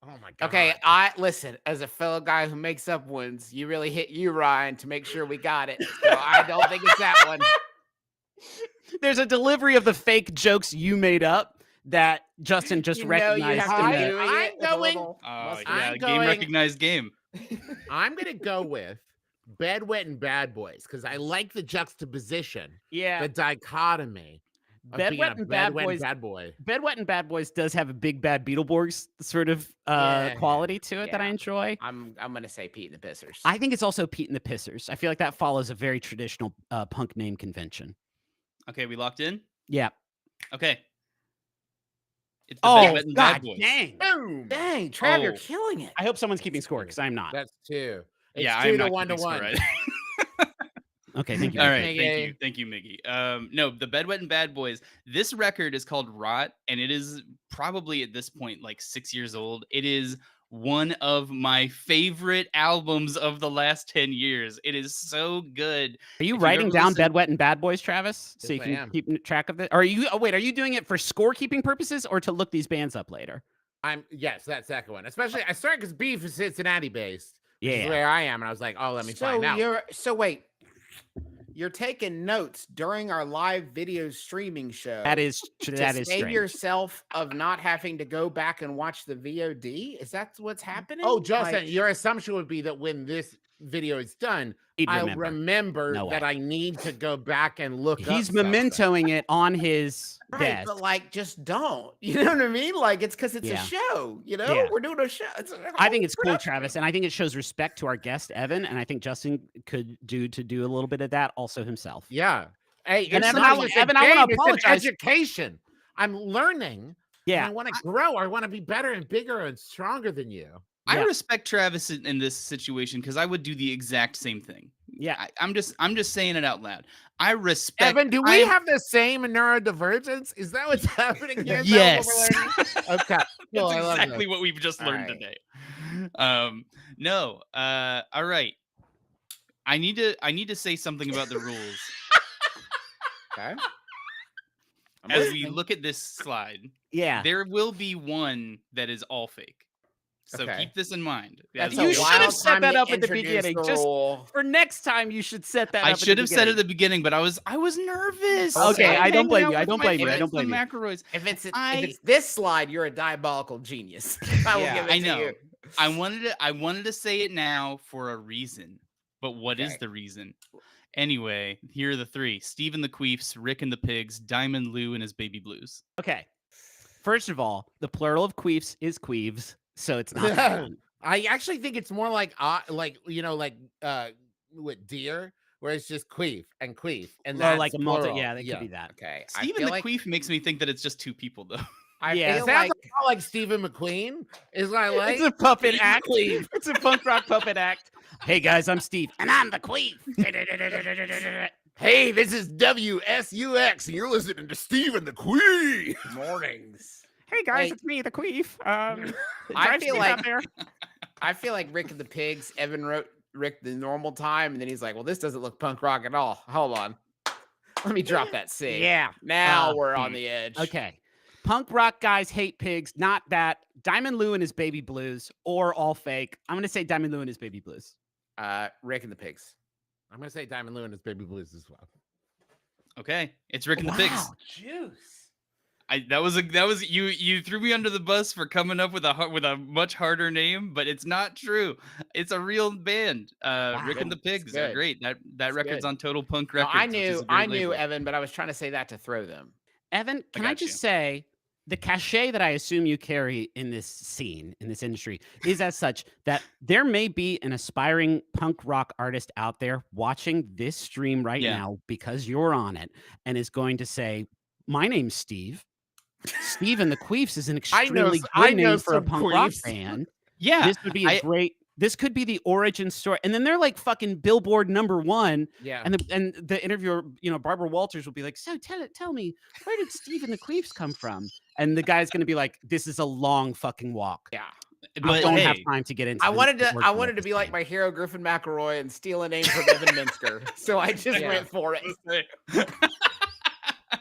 Oh my god. Okay, I listen, as a fellow guy who makes up ones, you really hit you, Ryan, to make sure we got it. So I don't think it's that one. There's a delivery of the fake jokes you made up that Justin just You recognized. have to in be the- doing I'm it with a going- little Oh, mustard. yeah, I'm game going- recognized game. I'm gonna go with Bedwetting Bad Boys because I like the juxtaposition, yeah, the dichotomy of being a Bedwetting Bad bedwetting Boys. bad boy. Bedwetting Bad Boys does have a big bad Beetleborgs sort of Yeah. quality to it that I Yeah. enjoy. I'm gonna say Pete and the Pissers. I think it's also Pete and the Pissers. I feel like that follows a very traditional punk name convention. Okay, we locked in? Yeah. Okay. It's the Oh, Bedwetting God Bad Boys. dang. Boom. Dang, Trav, you're Oh. killing it. I hope someone's keeping score because I'm not. That's two. It's Yeah, 2 I'm to not 1 to keeping score 1. right. Okay, thank you. All Rick. right, Miggy. thank you, Miggy. No, the Bedwetting Bad Boys. This record is called Rot, and it is probably at this point like 6 years old. It is one of my favorite albums of the last 10 years. It is so good. Are you If you've writing ever down listened- Bedwetting Bad Boys, Travis, so Yes, you I can am. keep track of it? Or are you? Oh, wait, are you doing it for scorekeeping purposes or to look these bands up later? Yes, that second one. Especially I started because Beef is Cincinnati based. Which is Yeah. where I am, and I was like, oh, let me find out. Wait. You're taking notes during our live video streaming show. That is to that is save strange. yourself of not having to go back and watch the VOD. Is that what's happening? Oh, Justin, Like- your assumption would be that when this video is done, He'd I'll remember. remember No that way. I need to go back and look up He's something. mementoing it on his Right, desk. but like, just don't. You know what I mean? Like, it's because it's Yeah. a show. You know, Yeah. we're doing a show. I think it's cool, Travis, and I think it shows respect to our guest Evan, and I think Justin could do a little bit of that also himself. Yeah. Hey, And it's Evan, not I- just a Evan, I wanna game, it's an apologize. education. I'm learning. and Yeah, I want to grow. I want to be better and bigger and stronger than you. I Yeah. respect Travis in this situation because I would do the exact same thing. yeah. I'm just saying it out loud. I respect. Evan, do we have the same neurodivergence? Is that what's happening here? Is that what we're Yes. learning? Okay. Cool, I That's love exactly this. what we've just All learned right. today. No. All right. I need to say something about the rules Okay. I'm as we listening. look at this slide. Yeah. There will be one that is all fake. So Okay. keep this in mind. That's You a should have wild set time that to up at the introduce beginning, the just- rule. For next time, you should set that up. I at the should have said it at beginning. the beginning, but I was nervous. Okay, I I'm don't blame hanging you, out I with don't my blame you, I friends, don't blame the you. McElroys. If it's I- if it's this slide, you're a diabolical genius. I will Yeah, give it I to know. you. I wanted to say it now for a reason. But what is Okay. the reason? Anyway, here are the three: Steve and the Queefs, Rick and the Pigs, Diamond Lou and his Baby Blues. Okay. First of all, the plural of queefs is queeves, so it's not that one. I actually think it's more like with deer, where it's just queef and Or and that's like a multi. plural. Yeah, that could be that. Okay. Steve I and feel the like Queef makes me think that it's just two people, though. I Yeah. feel Sounds like like Stephen McQueen is what I like. It's a puppet Steve act. McQueen. It's a punk rock puppet act. Hey guys, I'm Steve, and I'm the queef. Hey, this is WSUX, and you're listening to Stephen the Queen. mornings. Hey guys, Hey. it's me, the queef. I Drive feel Steve like out there. I feel like Rick and the Pigs. Evan wrote Rick the normal time, and then he's like, "Well, this doesn't look punk rock at all. Hold on, let me drop that C. Yeah. Now Uh, we're on the edge. Okay. Punk rock guys hate pigs. Not that. Diamond Lou and his Baby Blues, or all fake. I'm gonna say Diamond Lou and his Baby Blues. Rick and the Pigs. I'm gonna say Diamond Lou and his Baby Blues as well. Okay, it's Rick and the Pigs. Juice. That was you threw me under the bus for coming up with a much harder name, but it's not true. It's a real band. Rick and the Pigs are good. great. That record's good. on Total Punk No, Records. I knew Evan, but I was trying to say that to throw them. Evan, can I got just you. say the cachet that I assume you carry in this scene, in this industry, is as such that there may be an aspiring punk rock artist out there watching this stream right now because you're on it and is going to say, "My name's Steve. Steve and the Queefs is an extremely good name for a punk rock band. Yeah, This would be a great. This could be the origin story." And then they're like fucking Billboard #1. Yeah. And the interviewer, Barbara Walters will be like, "So tell me, where did Steve and the Queefs come from?" And the guy's gonna be like, "This is a long fucking walk. Yeah. I don't have time to get into." I the wanted to origin of be this like band." my hero Griffin McElroy and steal a name from Evan Minsker. So I just went for it.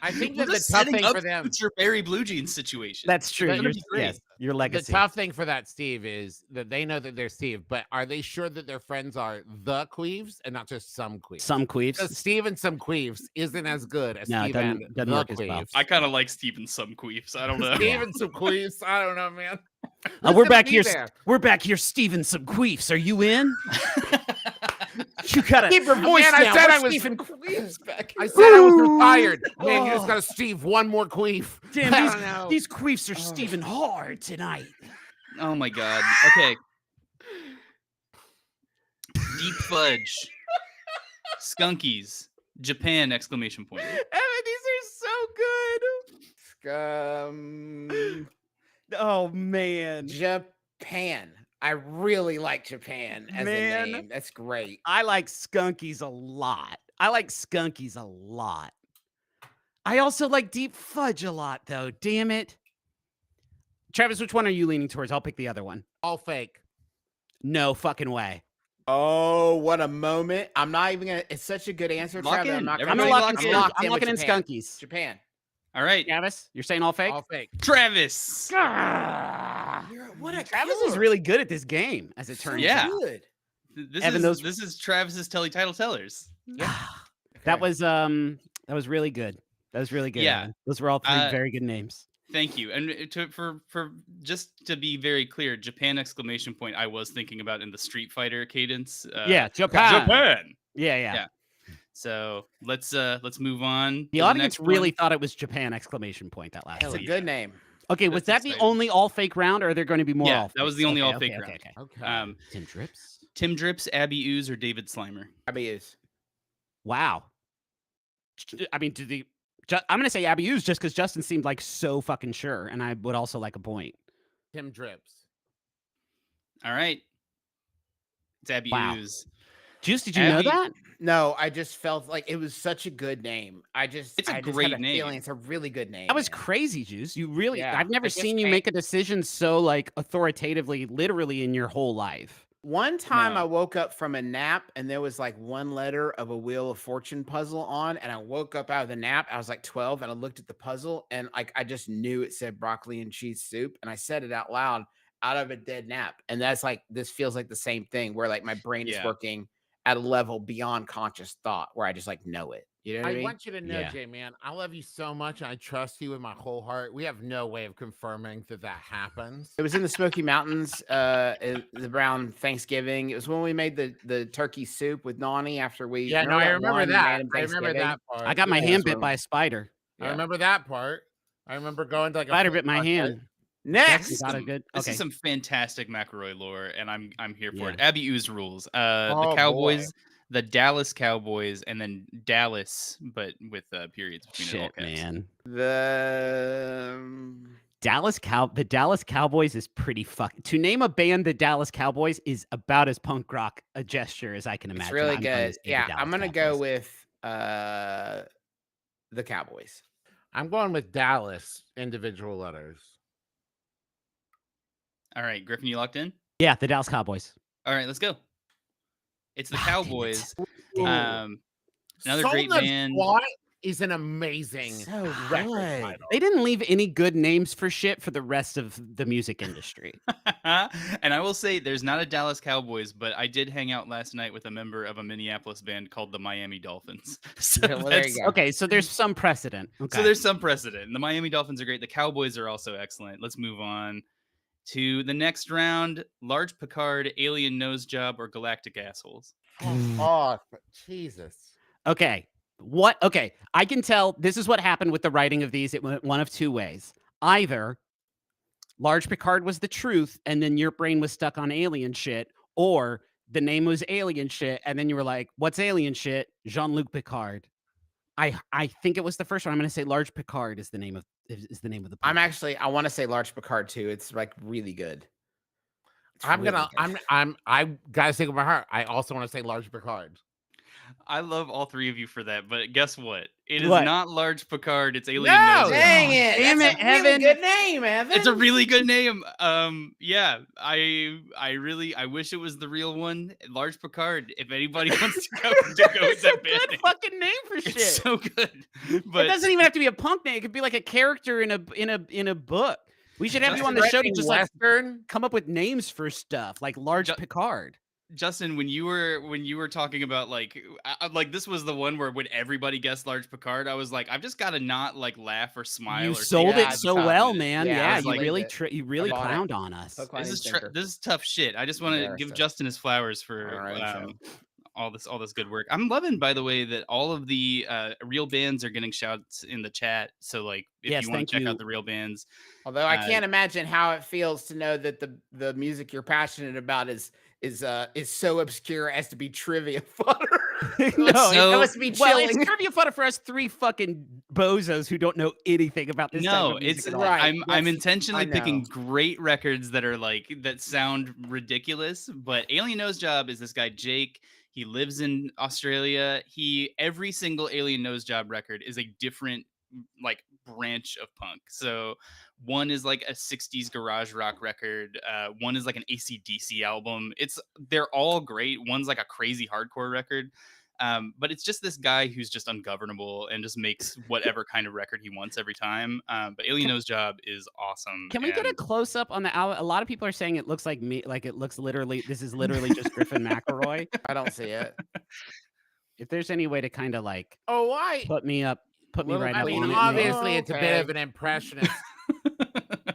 I think We're that the just tough setting thing up for them. future Barry Blue Jeans situation. That's true. It's gonna You're, be great. yes, your The legacy. tough thing for that, Steve, is that they know that they're Steve, but are they sure that their friends are the Queefs and not just some Queefs? Some Because Queefs. Steve and some Queefs isn't as good as No, it Steve doesn't- and doesn't the work as well. Queefs. I kind of like Steven some Queefs. I don't know. Steve and some Queefs. I don't know, man. We're Who's back gonna here. be there? We're back here, Steven. Some Queefs. Are you in? You gotta Keep your voice Man, I down. said We're I was- Stephen Queefs back I here. said I was retired. Man, you just Oh. got to Steve one more Queef. Damn, I don't know. these Queefs are Steven hard tonight. Oh my god. Okay. Deep Fudge. Skunkies. Japan ! Evan, these are so good. Oh man, Japan. I really like Japan as Man. a name. That's great. I like Skunkies a lot. I also like Deep Fudge a lot, though. Damn it. Travis, which one are you leaning towards? I'll pick the other one. All fake. No fucking way. Oh, what a moment. I'm not even gonna. It's such a good answer, Lock Travis. in. I'm not I'm gonna Everybody gonna lock lock lock in. in. I'm locking in Japan. Skunkies. Japan. All right. Travis, you're saying all fake? All fake. Travis. What a Travis is really good at this game, as it turns Yeah. out. good. This Evan, is those- this is Travis's Telly title tellers. That was really good. That was really good. Yeah. Evan. Those were all three very good names. Thank you. And for just to be very clear, Japan ! I was thinking about in the Street Fighter cadence. Yeah, Japan. Japan. Yeah. Yeah. So let's move on. The to audience next one. really thought it was Japan ! That last It's one. a good name. Okay, was That's that the exciting. only all fake round, or are there going to be more? Yeah, all that was fakes? the only Okay, all fake okay, round. okay. Okay. Tim Drips. Tim Drips, Abby Ooze, or David Slimer. IBUs. Wow. I mean, I'm going to say Abby Ooze just because Justin seemed like so fucking sure, and I would also like a point. Tim Drips. All right. It's Abby Wow. Ooze. Juice, did you Abby- know that? No, I just felt like it was such a good name. It's a I just great had a name. feeling it's a really good name. That was man. crazy, Juice. You really, Yeah, I've never I just seen you can't- make a decision so like authoritatively, literally in your whole life. One time No. I woke up from a nap and there was like one letter of a Wheel of Fortune puzzle on, and I woke up out of the nap. I was like 12 and I looked at the puzzle and like I just knew it said broccoli and cheese soup, and I said it out loud out of a dead nap. And that's like, this feels like the same thing where like my brain is Yeah. working at a level beyond conscious thought where I just like know it. You know what I I mean? want you to know, Yeah. Jay, man, I love you so much. And I trust you with my whole heart. We have no way of confirming that happens. It was in the Smoky Mountains, around Thanksgiving. It was when we made the turkey soup with Nani after we. Yeah, no, I remember one we that. made on I remember Thanksgiving? that part. I got my Yeah, hand that's bit what- by a spider. I Yeah. remember that part. I remember going to like a Spider flea bit my market. hand. Next, Got a good. This Okay. is some fantastic McElroy lore, and I'm here for it. Yeah. Abby Ooze rules. Oh, The Cowboys, boy. the Dallas Cowboys, and then Dallas, but with periods between it all Shit, caps. man. the The Dallas Cowboys is pretty fucking. To name a band the Dallas Cowboys is about as punk rock a gesture as I can imagine. it's really I'm gonna good. say the Yeah, Dallas I'm gonna go Cowboys. with the Cowboys. I'm going with Dallas, individual letters. All right, Griffin, you locked in? Yeah, the Dallas Cowboys. All right, let's go. It's the Ah, damn it. Cowboys. Ooh. Another great Soulless band. What? is an amazing So record good. title. They didn't leave any good names for shit for the rest of the music industry. And I will say, there's not a Dallas Cowboys, but I did hang out last night with a member of a Minneapolis band called the Miami Dolphins. So, Well, there you go. Okay, so there's some precedent. Okay. so there's some precedent. And the Miami Dolphins are great. The Cowboys are also excellent. Let's move on to the next round. Large Picard, Alien Nose Job, or Galactic Assholes. Oh, Jesus. Okay. Okay. I can tell this is what happened with the writing of these. It went one of two ways. Either Large Picard was the truth, and then your brain was stuck on alien shit, or the name was alien shit, and then you were like, what's alien shit? Jean-Luc Picard. I think it was the first one. I'm gonna say Large Picard is the name of the podcast. I want to say Large Picard too. It's like really good. It's really good. I gotta say with my heart. I also want to say Large Picard. I love all three of you for that, but guess what? It is What? not Large Picard. It's Alien No! Nose Job. Dang it! Damn That's it, a really Evan. good name, Evan. It's a really good name. Yeah, I wish it was the real one. Large Picard. If anybody wants to go with It's a that band good name, fucking name for shit. it's so good. It But doesn't even have to be a punk name. It could be like a character in a book. We should have you on the show to just like Western. come up with names for stuff like Large Ju- Picard. Justin, when you were talking about like this was the one where when everybody guessed Large Picard, I was like, I've just got to not like laugh or smile. You or sold yeah, it so it's well, confident. man. Yeah, Yeah, I was you like really it. you really I bought it. clowned on us. Hook, line, This and sinker. is tough shit. I just want to give Embarrassing. Justin his flowers for All right, all this good work. I'm loving, by the way, that all of the real bands are getting shouts in the chat. So like, if Yes, you want thank to check you. out the real bands, Although I can't imagine how it feels to know that the music you're passionate about is so obscure as to be trivia fodder. No, so- that must be Well, chilling. it's trivia fodder for us three fucking bozos who don't know anything about this. type no, of music it's at all. right. I'm That's- intentionally I picking know. great records that are like that sound ridiculous. But Alien Nose Job is this guy Jake. He lives in Australia. Every single Alien Nose Job record is a different like branch of punk. So one is like a 60s garage rock record. One is like an AC/DC album. They're all great. One's like a crazy hardcore record. But it's just this guy who's just ungovernable and just makes whatever kind of record he wants every time. But Alien Nose Job is awesome. Can we get a and- close up on the album? A lot of people are saying it looks like me, like it looks literally. This is literally just Griffin McElroy. I don't see it. If there's any way to kind of like Oh, why? put me right I up mean, on it, obviously, Oh, it's a okay. bit of an impressionist.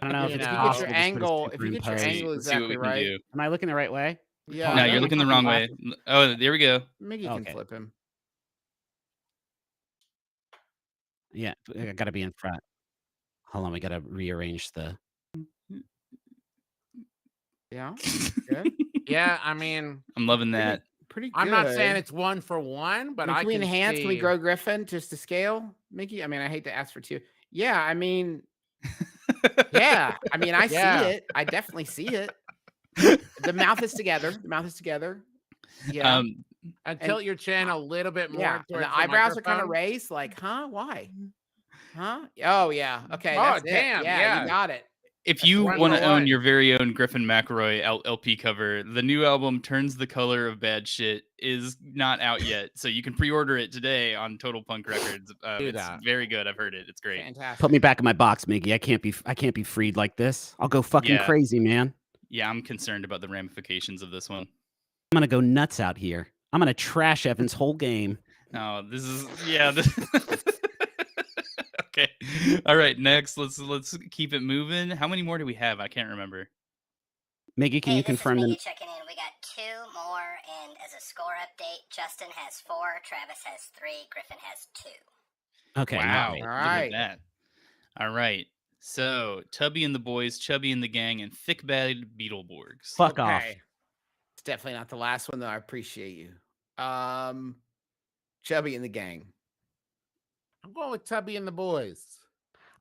I don't know if you it's know, If you get possible your to just put a angle, if you get your superimpose. angle Let's see what we exactly can right. do. Am I looking the right way? Yeah. No, I you're got looking my the wrong way. fucking Oh, there we go. Miggy can Okay. flip him. Yeah, I gotta be in front. Hold on, we gotta rearrange the. Yeah. Good. Yeah, I mean, I'm loving that. Pretty good. I'm not saying it's 1 for 1, but Can we can enhance? Can we see- grow Griffin just to scale, Mickey? I mean, I hate to ask for two. Yeah, I mean, yeah. I mean, I Yeah. see it. I definitely see it. The mouth is together. The mouth is together. Yeah. And tilt your chin a little bit more. Yeah. And towards the eyebrows are kind of microphone. raised. Like, huh? Why? Huh? Oh, yeah. Okay. Oh, That's it. damn, Yeah, yeah. you got it. If you One want for to own one. your very own Griffin McElroy LP cover, the new album Turns the Color of Bad Shit is not out yet. So you can pre-order it today on Total Punk Records. Do It's that. very good. I've heard it. It's great. Fantastic. Put me back in my box, Miggy. I can't be freed like this. I'll go fucking Yeah. crazy, man. Yeah, I'm concerned about the ramifications of this one. I'm gonna go nuts out here. I'm gonna trash Evan's whole game. No, this is okay. All right, next let's keep it moving. How many more do we have? I can't remember. Miggy, can Hey, you this is confirm Miggy the? checking in. We got 2 more, and as a score update, Justin has 4, Travis has 3, Griffin has 2. Okay, Wow. all right. Look Alright. at that. All right. So Tubby and the boys, Chubby and the gang, and Thick Bad Beetleborgs. Fuck off. Okay. It's definitely not the last one, though. I appreciate you. Chubby and the gang. I'm going with Tubby and the boys.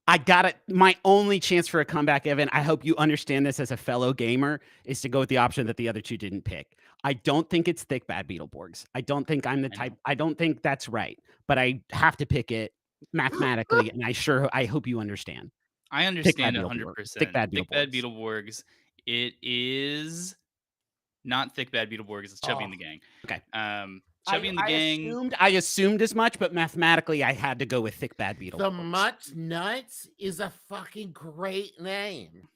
I got it. My only chance for a comeback, Evan, I hope you understand this as a fellow gamer, is to go with the option that the other two didn't pick. I don't think it's Thick Bad Beetleborgs. I don't think I'm the I type. I don't think that's right. But I have to pick it mathematically, and I hope you understand. I understand Beetleborg. 100%. Thick Bad Thick Bad Beetleborgs. Beetleborgs. It is not Thick Bad Beetleborgs. It's Chubby and Oh. the gang. Okay. Chubby and the Gang. I assumed as much, but mathematically, I had to go with Thick Bad Beetle. The Mutt Nuts is a fucking great name.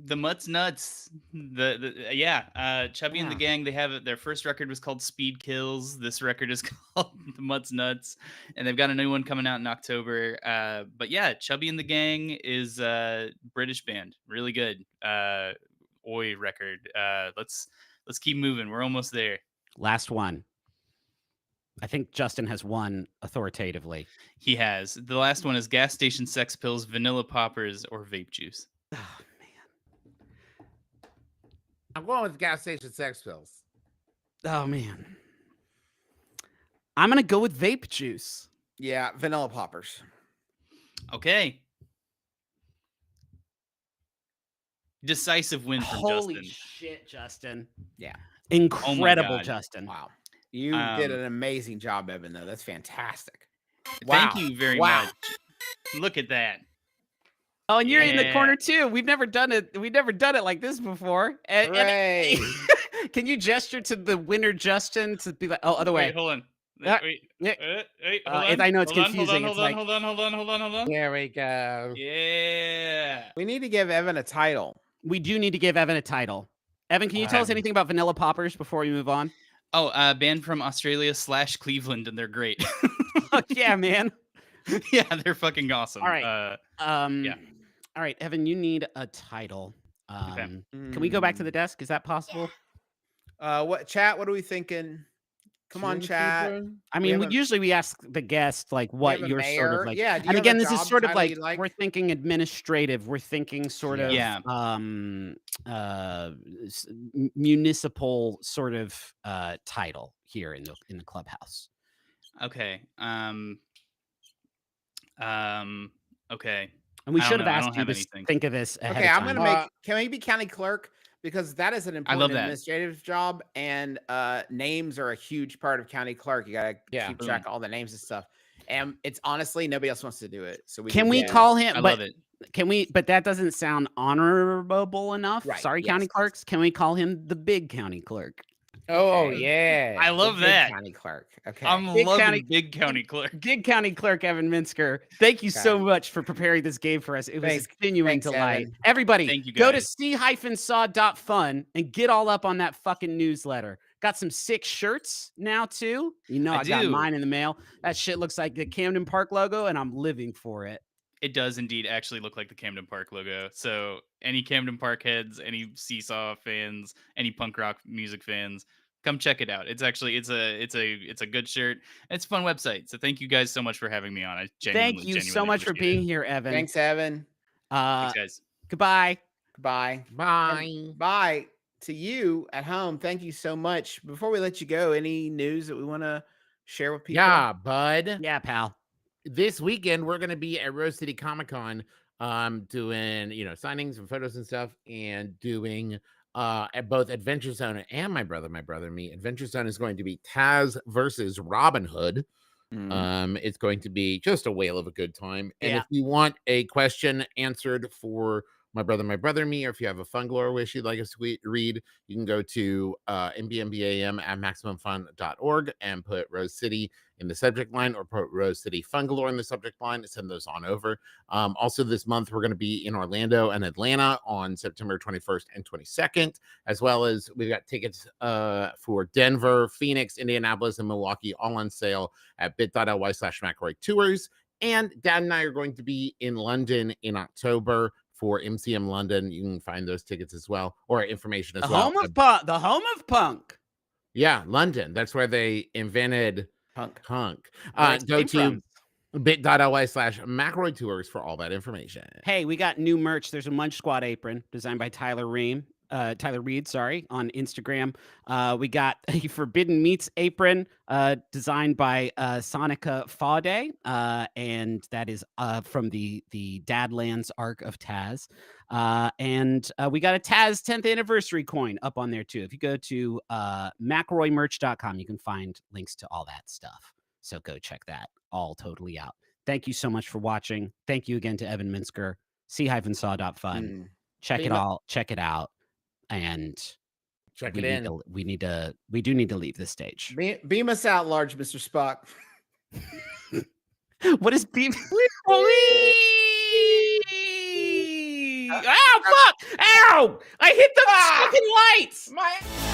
The Mutts Nuts. Chubby and the Gang, they have their first record was called Speed Kills. This record is called The Mutts Nuts. And they've got a new one coming out in October. But yeah, Chubby and the Gang is a British band. Really good. Oi record. Let's keep moving. We're almost there. Last one. I think Justin has won authoritatively. He has. The last one is gas station sex pills, vanilla poppers, or vape juice. Oh, I'm going with gas station sex pills. Oh man. I'm gonna go with vape juice. Yeah, vanilla poppers. Okay. Decisive win from Holy Justin. shit, Justin. Yeah. Incredible, God. Justin. Wow. You did an amazing job, Evan, though. That's fantastic. Thank you very much. Look at that. Oh, and you're in the corner too. We've never done it. We've never done it like this before. Hooray. Can you gesture to the winner, Justin, to be like, oh, other way? Wait, hold on. Wait. Hold on. I know it's Hold confusing. On, hold on. There we go. Yeah. We need to give Evan a title. We do need to give Evan a title. Evan, can you tell us anything about vanilla poppers before we move on? Oh, band from Australia / Cleveland, and they're great. Fuck yeah, man. Yeah, they're fucking awesome. All right. Yeah. All right, Evan, you need a title. Okay. Can we go back to the desk? Is that possible? What are we thinking? Come on, chat. I mean, we ask the guest like what you're sort of like. Yeah. And again, this is sort of like we're thinking administrative. We're thinking sort of municipal sort of title here in the clubhouse. Okay. Okay. And we should have asked you to think of this ahead of time. I'm gonna make. Can we be county clerk? Because that is an important administrative job, and names are a huge part of county clerk. You gotta keep track of all the names and stuff. And it's honestly nobody else wants to do it. So we call him? I love it. Can we? But that doesn't sound honorable enough. Right, Sorry, county clerks. Can we call him the big county clerk? Oh yeah, I love that. County clerk. Okay, I'm loving big county clerk. Big county clerk Evan Minsker. Thank you so much for preparing this game for us. It was a genuine delight. Evan. Everybody, Thank you go to guys. See-Saw.Fun and get all up on that fucking newsletter. Got some sick shirts now too. You know, I got mine in the mail. That shit looks like the Camden Park logo, and I'm living for it. It does indeed actually look like the Camden Park logo. So any Camden Park heads, any Seesaw fans, any punk rock music fans, come check it out. It's actually it's a good shirt. It's a fun website. So thank you guys so much for having me on. I thank you so much for being here, Evan. Thanks, Evan. Thanks, guys. Goodbye. Goodbye. Bye. And bye to you at home. Thank you so much. Before we let you go, any news that we want to share with people? Yeah, bud. Yeah, pal. This weekend we're gonna be at Rose City Comic Con, doing signings and photos and stuff, and doing at both Adventure Zone and My Brother Me. Adventure Zone is going to be Taz versus Robin Hood. It's going to be just a whale of a good time. And if you want a question answered for My Brother Me, or if you have a fun glory wish you'd like us to read, you can go to mbmbam at maximumfun.org and put Rose City in the subject line, or put Rose City Fun Galore in the subject line, and send those on over. Also this month, we're going to be in Orlando and Atlanta on September 21st and 22nd, as well as we've got tickets for Denver, Phoenix, Indianapolis, and Milwaukee, all on sale at bit.ly/McElroy Tours. And Dad and I are going to be in London in October for MCM London. You can find those tickets as well, or information as well. The home of punk. Yeah, London. That's where they invented punk. Go to bit.ly/McElroy Tours for all that information. Hey, we got new merch. There's a Munch Squad apron designed by Tyler Reed, on Instagram. We got a Forbidden Meats apron designed by Sonica Faude, and that is from the Dadlands Arc of Taz. And we got a Taz 10th anniversary coin up on there too. If you go to McElroymerch.com, you can find links to all that stuff. So go check that all totally out. Thank you so much for watching. Thank you again to Evan See-Saw.Fun. Check it out. And Check we it in. we do need to leave this stage. Beam us out, large Mr. Spock. What is beam? Whee! Ow, fuck! Ow! I hit the fucking lights! My